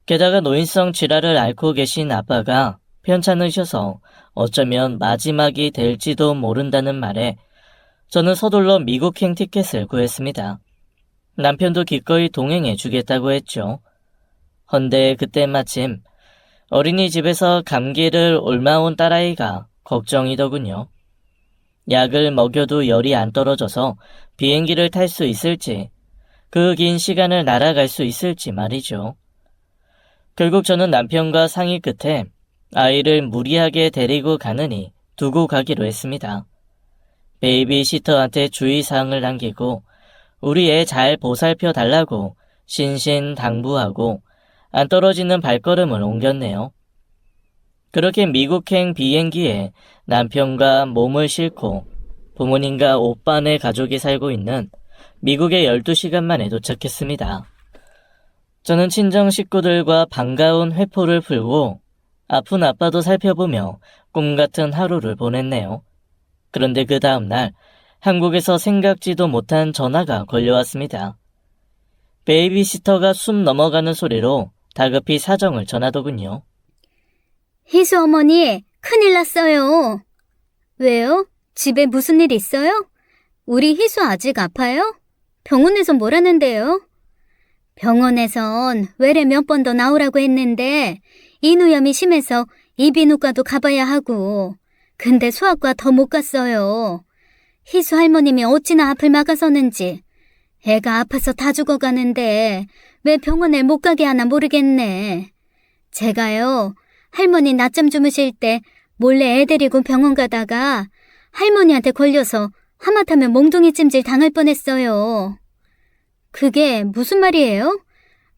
게다가 노인성 질환을 앓고 계신 아빠가 편찮으셔서 어쩌면 마지막이 될지도 모른다는 말에 저는 서둘러 미국행 티켓을 구했습니다. 남편도 기꺼이 동행해 주겠다고 했죠. 헌데 그때 마침 어린이집에서 감기를 옮아온 딸아이가 걱정이더군요. 약을 먹여도 열이 안 떨어져서 비행기를 탈 수 있을지, 그 긴 시간을 날아갈 수 있을지 말이죠. 결국 저는 남편과 상의 끝에 아이를 무리하게 데리고 가느니 두고 가기로 했습니다. 베이비시터한테 주의사항을 남기고 우리 애 잘 보살펴 달라고 신신당부하고 안 떨어지는 발걸음을 옮겼네요. 그렇게 미국행 비행기에 남편과 몸을 싣고 부모님과 오빠네 가족이 살고 있는 미국에 12시간 만에 도착했습니다. 저는 친정 식구들과 반가운 회포를 풀고 아픈 아빠도 살펴보며 꿈같은 하루를 보냈네요. 그런데 그 다음날 한국에서 생각지도 못한 전화가 걸려왔습니다. 베이비시터가 숨 넘어가는 소리로 다급히 사정을 전하더군요. 희수 어머니, 큰일 났어요. 왜요? 집에 무슨 일 있어요? 우리 희수 아직 아파요? 병원에서 뭐라는데요? 병원에선 외래 몇 번 더 나오라고 했는데 인후염이 심해서 이비인후과도 가봐야 하고. 근데 소아과 더 못 갔어요. 희수 할머님이 어찌나 앞을 막아서는지. 애가 아파서 다 죽어가는데 왜 병원에 못 가게 하나 모르겠네. 제가요, 할머니 낮잠 주무실 때 몰래 애 데리고 병원 가다가 할머니한테 걸려서 하마터면 몽둥이 찜질 당할 뻔했어요. 그게 무슨 말이에요?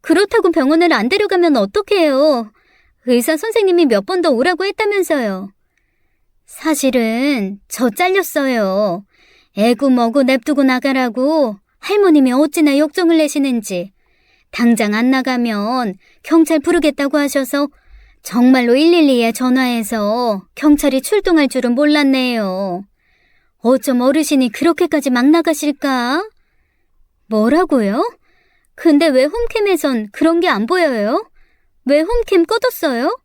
그렇다고 병원을 안 데려가면 어떡해요? 의사 선생님이 몇 번 더 오라고 했다면서요. 사실은 저 잘렸어요. 애구 머구 냅두고 나가라고 할머님이 어찌나 역정을 내시는지. 당장 안 나가면 경찰 부르겠다고 하셔서 정말로 112에 전화해서 경찰이 출동할 줄은 몰랐네요. 어쩜 어르신이 그렇게까지 막 나가실까? 뭐라고요? 근데 왜 홈캠에선 그런 게 안 보여요? 왜 홈캠 꺼뒀어요?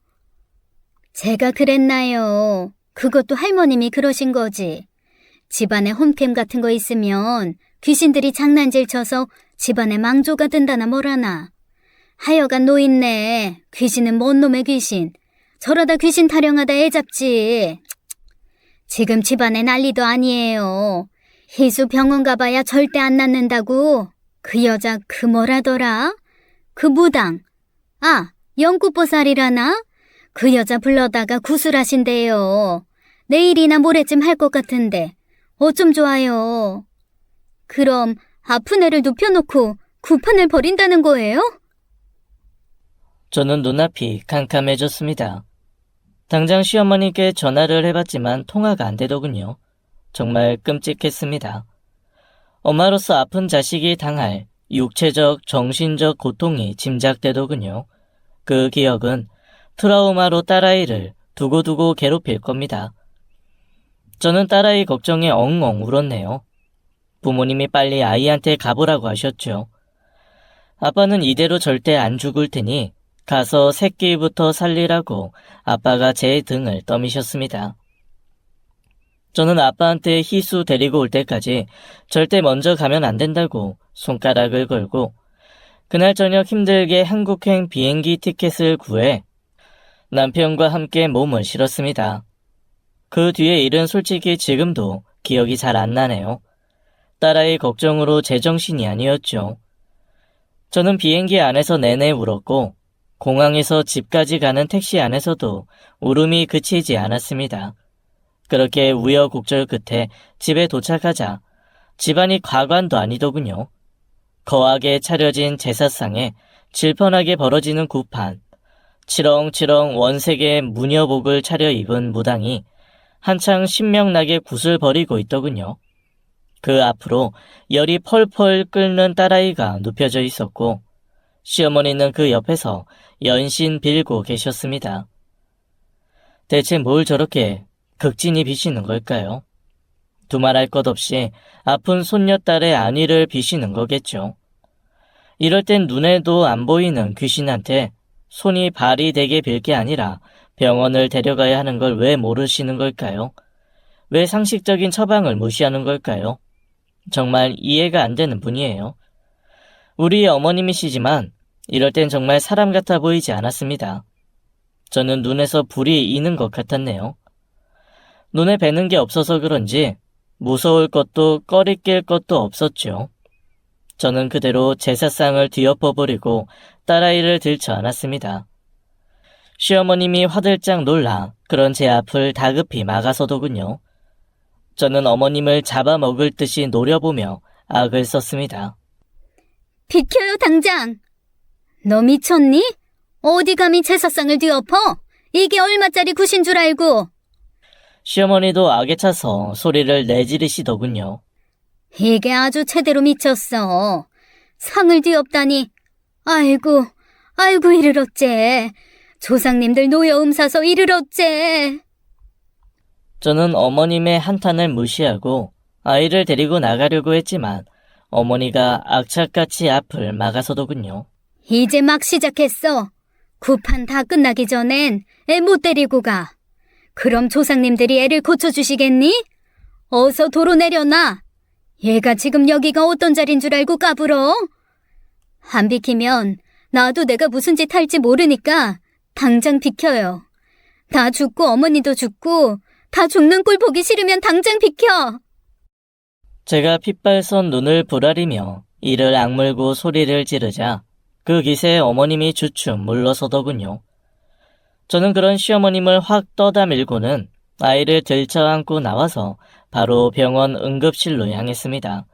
제가 그랬나요? 그것도 할머님이 그러신 거지. 집안에 홈캠 같은 거 있으면 귀신들이 장난질 쳐서 집안에 망조가 든다나 뭐라나. 하여간 노인네, 귀신은 뭔 놈의 귀신. 저러다 귀신 타령하다 애 잡지. 지금 집안에 난리도 아니에요. 희수 병원 가봐야 절대 안 낫는다고. 그 여자 그 뭐라더라? 그 무당. 아, 연꽃보살이라나? 그 여자 불러다가 구술하신대요. 내일이나 모레쯤 할 것 같은데 어쩜 좋아요. 그럼 아픈 애를 눕혀놓고 구판을 벌인다는 거예요? 저는 눈앞이 캄캄해졌습니다. 당장 시어머니께 전화를 해봤지만 통화가 안 되더군요. 정말 끔찍했습니다. 엄마로서 아픈 자식이 당할 육체적, 정신적 고통이 짐작되더군요. 그 기억은 트라우마로 딸아이를 두고두고 괴롭힐 겁니다. 저는 딸아이 걱정에 엉엉 울었네요. 부모님이 빨리 아이한테 가보라고 하셨죠. 아빠는 이대로 절대 안 죽을 테니 가서 새끼부터 살리라고 아빠가 제 등을 떠미셨습니다. 저는 아빠한테 희수 데리고 올 때까지 절대 먼저 가면 안 된다고 손가락을 걸고 그날 저녁 힘들게 한국행 비행기 티켓을 구해 남편과 함께 몸을 실었습니다. 그 뒤의 일은 솔직히 지금도 기억이 잘 안 나네요. 딸아이 걱정으로 제정신이 아니었죠. 저는 비행기 안에서 내내 울었고 공항에서 집까지 가는 택시 안에서도 울음이 그치지 않았습니다. 그렇게 우여곡절 끝에 집에 도착하자 집안이 가관도 아니더군요. 거하게 차려진 제사상에 질펀하게 벌어지는 구판, 치렁치렁 원색의 무녀복을 차려입은 무당이 한창 신명나게 굿을 벌이고 있더군요. 그 앞으로 열이 펄펄 끓는 딸아이가 눕혀져 있었고 시어머니는 그 옆에서 연신 빌고 계셨습니다. 대체 뭘 저렇게 극진히 비시는 걸까요? 두말할 것 없이 아픈 손녀딸의 안위를 비시는 거겠죠. 이럴 땐 눈에도 안 보이는 귀신한테 손이 발이 되게 빌 게 아니라 병원을 데려가야 하는 걸 왜 모르시는 걸까요? 왜 상식적인 처방을 무시하는 걸까요? 정말 이해가 안 되는 분이에요. 우리 어머님이시지만 이럴 땐 정말 사람 같아 보이지 않았습니다. 저는 눈에서 불이 이는 것 같았네요. 눈에 뵈는 게 없어서 그런지 무서울 것도 꺼리낄 것도 없었죠. 저는 그대로 제사상을 뒤엎어버리고 딸아이를 들쳐 안았습니다. 시어머님이 화들짝 놀라 그런 제 앞을 다급히 막아서더군요. 저는 어머님을 잡아먹을 듯이 노려보며 악을 썼습니다. 비켜요 당장! 너 미쳤니? 어디 감히 제사상을 뒤엎어? 이게 얼마짜리 굿인 줄 알고! 시어머니도 악에 차서 소리를 내지르시더군요. 이게 아주 제대로 미쳤어. 상을 뒤엎다니. 아이고, 아이고 이를 어째. 조상님들 노여움 사서 이를 어째. 저는 어머님의 한탄을 무시하고 아이를 데리고 나가려고 했지만 어머니가 악착같이 앞을 막아서더군요. 이제 막 시작했어. 구판 다 끝나기 전엔 애 못 데리고 가. 그럼 조상님들이 애를 고쳐주시겠니? 어서 도로 내려놔. 얘가 지금 여기가 어떤 자리인 줄 알고 까불어? 안 비키면 나도 내가 무슨 짓 할지 모르니까 당장 비켜요. 나 죽고 어머니도 죽고 다 죽는 꼴 보기 싫으면 당장 비켜! 제가 핏발선 눈을 부라리며 이를 악물고 소리를 지르자 그 기세에 어머님이 주춤 물러서더군요. 저는 그런 시어머님을 확 떠다 밀고는 아이를 들쳐안고 나와서 바로 병원 응급실로 향했습니다.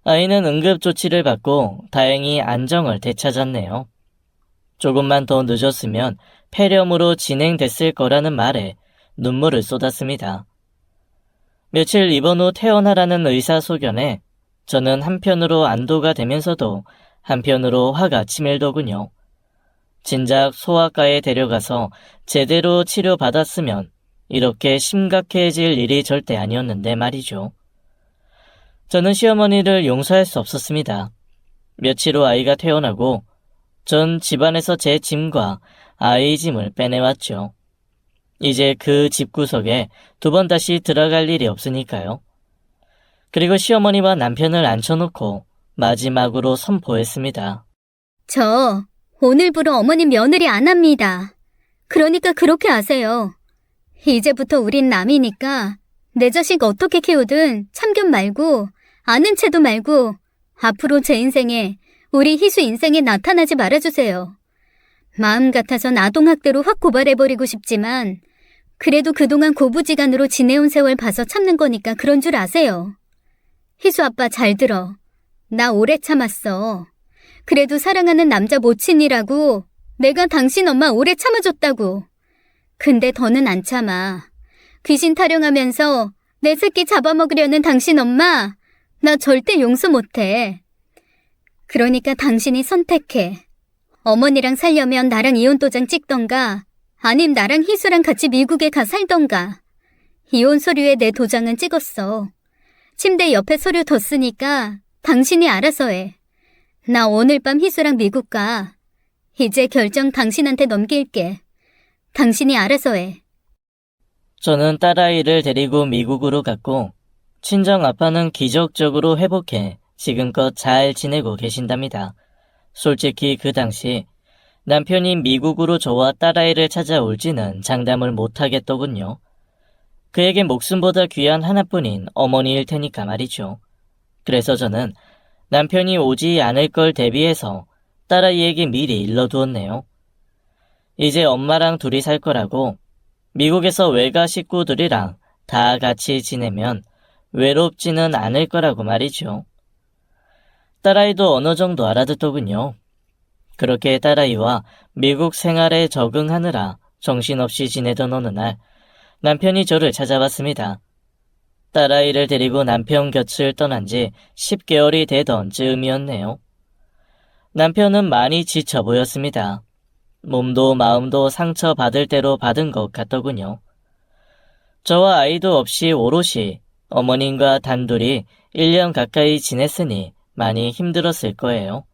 아이는 응급조치를 받고 다행히 안정을 되찾았네요. 조금만 더 늦었으면 폐렴으로 진행됐을 거라는 말에 눈물을 쏟았습니다. 며칠 입원 후 퇴원하라는 의사 소견에 저는 한편으로 안도가 되면서도 한편으로 화가 치밀더군요. 진작 소아과에 데려가서 제대로 치료받았으면 이렇게 심각해질 일이 절대 아니었는데 말이죠. 저는 시어머니를 용서할 수 없었습니다. 며칠 후 아이가 퇴원하고 전 집안에서 제 짐과 아이 짐을 빼내왔죠. 이제 그 집구석에 두 번 다시 들어갈 일이 없으니까요. 그리고 시어머니와 남편을 앉혀놓고 마지막으로 선포했습니다. 저 오늘부로 어머님 며느리 안 합니다. 그러니까 그렇게 하세요. 이제부터 우린 남이니까 내 자식 어떻게 키우든 참견 말고 아는 체도 말고 앞으로 제 인생에 우리 희수 인생에 나타나지 말아주세요. 마음 같아선 아동학대로 확 고발해버리고 싶지만 그래도 그동안 고부지간으로 지내온 세월 봐서 참는 거니까 그런 줄 아세요. 희수 아빠 잘 들어. 나 오래 참았어. 그래도 사랑하는 남자 모친이라고 내가 당신 엄마 오래 참아줬다고. 근데 더는 안 참아. 귀신 타령하면서 내 새끼 잡아먹으려는 당신 엄마 나 절대 용서 못해. 그러니까 당신이 선택해. 어머니랑 살려면 나랑 이혼 도장 찍던가 아님 나랑 희수랑 같이 미국에 가 살던가. 이혼 서류에 내 도장은 찍었어. 침대 옆에 서류 뒀으니까 당신이 알아서 해. 나 오늘 밤 희수랑 미국 가. 이제 결정 당신한테 넘길게. 당신이 알아서 해. 저는 딸아이를 데리고 미국으로 갔고 친정 아빠는 기적적으로 회복해 지금껏 잘 지내고 계신답니다. 솔직히 그 당시 남편이 미국으로 저와 딸아이를 찾아올지는 장담을 못하겠더군요. 그에게 목숨보다 귀한 하나뿐인 어머니일 테니까 말이죠. 그래서 저는 남편이 오지 않을 걸 대비해서 딸아이에게 미리 일러두었네요. 이제 엄마랑 둘이 살 거라고 미국에서 외가 식구들이랑 다 같이 지내면 외롭지는 않을 거라고 말이죠. 딸아이도 어느 정도 알아듣더군요. 그렇게 딸아이와 미국 생활에 적응하느라 정신없이 지내던 어느 날 남편이 저를 찾아왔습니다. 딸아이를 데리고 남편 곁을 떠난 지 10개월이 되던 즈음이었네요. 남편은 많이 지쳐 보였습니다. 몸도 마음도 상처받을 대로 받은 것 같더군요. 저와 아이도 없이 오롯이 어머님과 단둘이 1년 가까이 지냈으니 많이 힘들었을 거예요.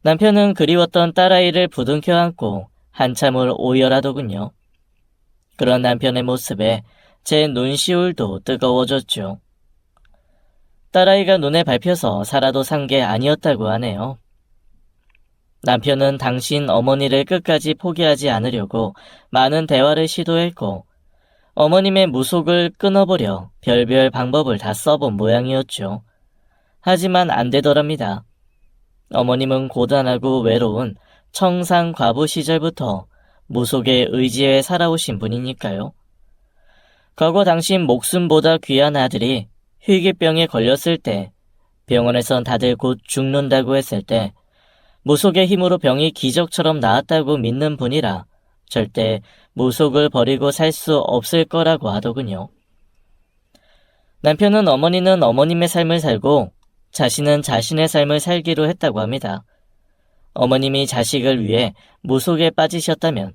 남편은 그리웠던 딸아이를 부둥켜 안고 한참을 오열하더군요. 그런 남편의 모습에 제 눈시울도 뜨거워졌죠. 딸아이가 눈에 밟혀서 살아도 산 게 아니었다고 하네요. 남편은 당신 어머니를 끝까지 포기하지 않으려고 많은 대화를 시도했고 어머님의 무속을 끊어보려 별별 방법을 다 써본 모양이었죠. 하지만 안 되더랍니다. 어머님은 고단하고 외로운 청상 과부 시절부터 무속에 의지해 살아오신 분이니까요. 과거 당신 목숨보다 귀한 아들이 희귀병에 걸렸을 때 병원에선 다들 곧 죽는다고 했을 때 무속의 힘으로 병이 기적처럼 나았다고 믿는 분이라 절대 무속을 버리고 살 수 없을 거라고 하더군요. 남편은 어머니는 어머님의 삶을 살고 자신은 자신의 삶을 살기로 했다고 합니다. 어머님이 자식을 위해 무속에 빠지셨다면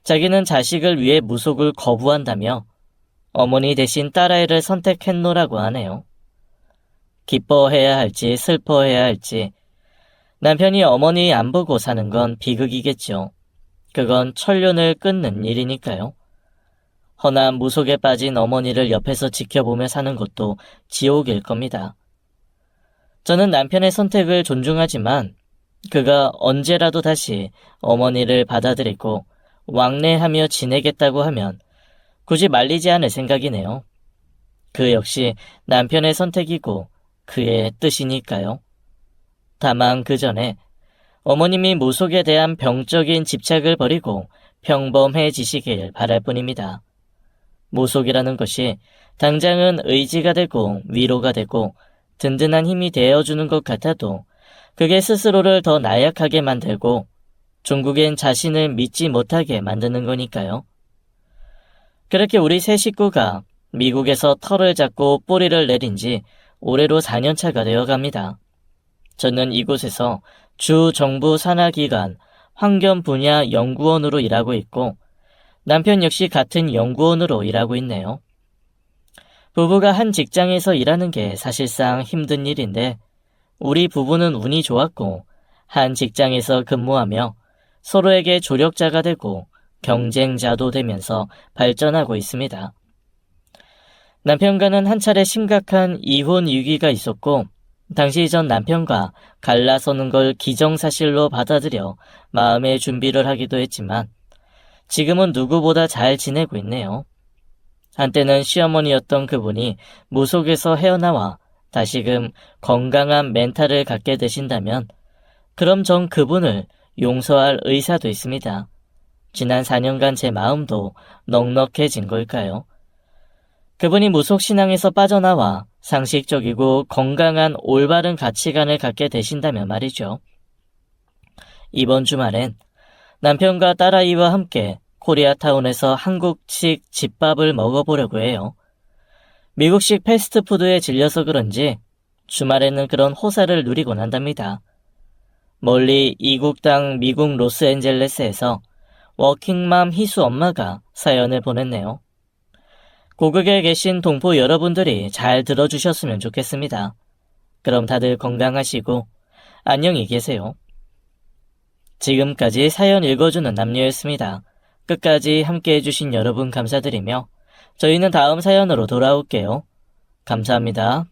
자기는 자식을 위해 무속을 거부한다며 어머니 대신 딸아이를 선택했노라고 하네요. 기뻐해야 할지 슬퍼해야 할지 남편이 어머니 안 보고 사는 건 비극이겠죠. 그건 천륜을 끊는 일이니까요. 허나 무속에 빠진 어머니를 옆에서 지켜보며 사는 것도 지옥일 겁니다. 저는 남편의 선택을 존중하지만 그가 언제라도 다시 어머니를 받아들이고 왕래하며 지내겠다고 하면 굳이 말리지 않을 생각이네요. 그 역시 남편의 선택이고 그의 뜻이니까요. 다만 그 전에 어머님이 무속에 대한 병적인 집착을 버리고 평범해지시길 바랄 뿐입니다. 무속이라는 것이 당장은 의지가 되고 위로가 되고 든든한 힘이 되어주는 것 같아도 그게 스스로를 더 나약하게 만들고 종국엔 자신을 믿지 못하게 만드는 거니까요. 그렇게 우리 세 식구가 미국에서 털을 잡고 뿌리를 내린 지 올해로 4년차가 되어갑니다. 저는 이곳에서 주 정부 산하기관 환경 분야 연구원으로 일하고 있고 남편 역시 같은 연구원으로 일하고 있네요. 부부가 한 직장에서 일하는 게 사실상 힘든 일인데 우리 부부는 운이 좋았고 한 직장에서 근무하며 서로에게 조력자가 되고 경쟁자도 되면서 발전하고 있습니다. 남편과는 한 차례 심각한 이혼 위기가 있었고 당시 전 남편과 갈라서는 걸 기정사실로 받아들여 마음의 준비를 하기도 했지만 지금은 누구보다 잘 지내고 있네요. 한때는 시어머니였던 그분이 무속에서 헤어나와 다시금 건강한 멘탈을 갖게 되신다면 그럼 전 그분을 용서할 의사도 있습니다. 지난 4년간 제 마음도 넉넉해진 걸까요? 그분이 무속신앙에서 빠져나와 상식적이고 건강한 올바른 가치관을 갖게 되신다면 말이죠. 이번 주말엔 남편과 딸아이와 함께 코리아타운에서 한국식 집밥을 먹어보려고 해요. 미국식 패스트푸드에 질려서 그런지 주말에는 그런 호사를 누리곤 한답니다. 멀리 이국 땅 미국 로스앤젤레스에서 워킹맘 희수 엄마가 사연을 보냈네요. 고국에 계신 동포 여러분들이 잘 들어주셨으면 좋겠습니다. 그럼 다들 건강하시고 안녕히 계세요. 지금까지 사연 읽어주는 남녀였습니다. 끝까지 함께해 주신 여러분 감사드리며 저희는 다음 사연으로 돌아올게요. 감사합니다.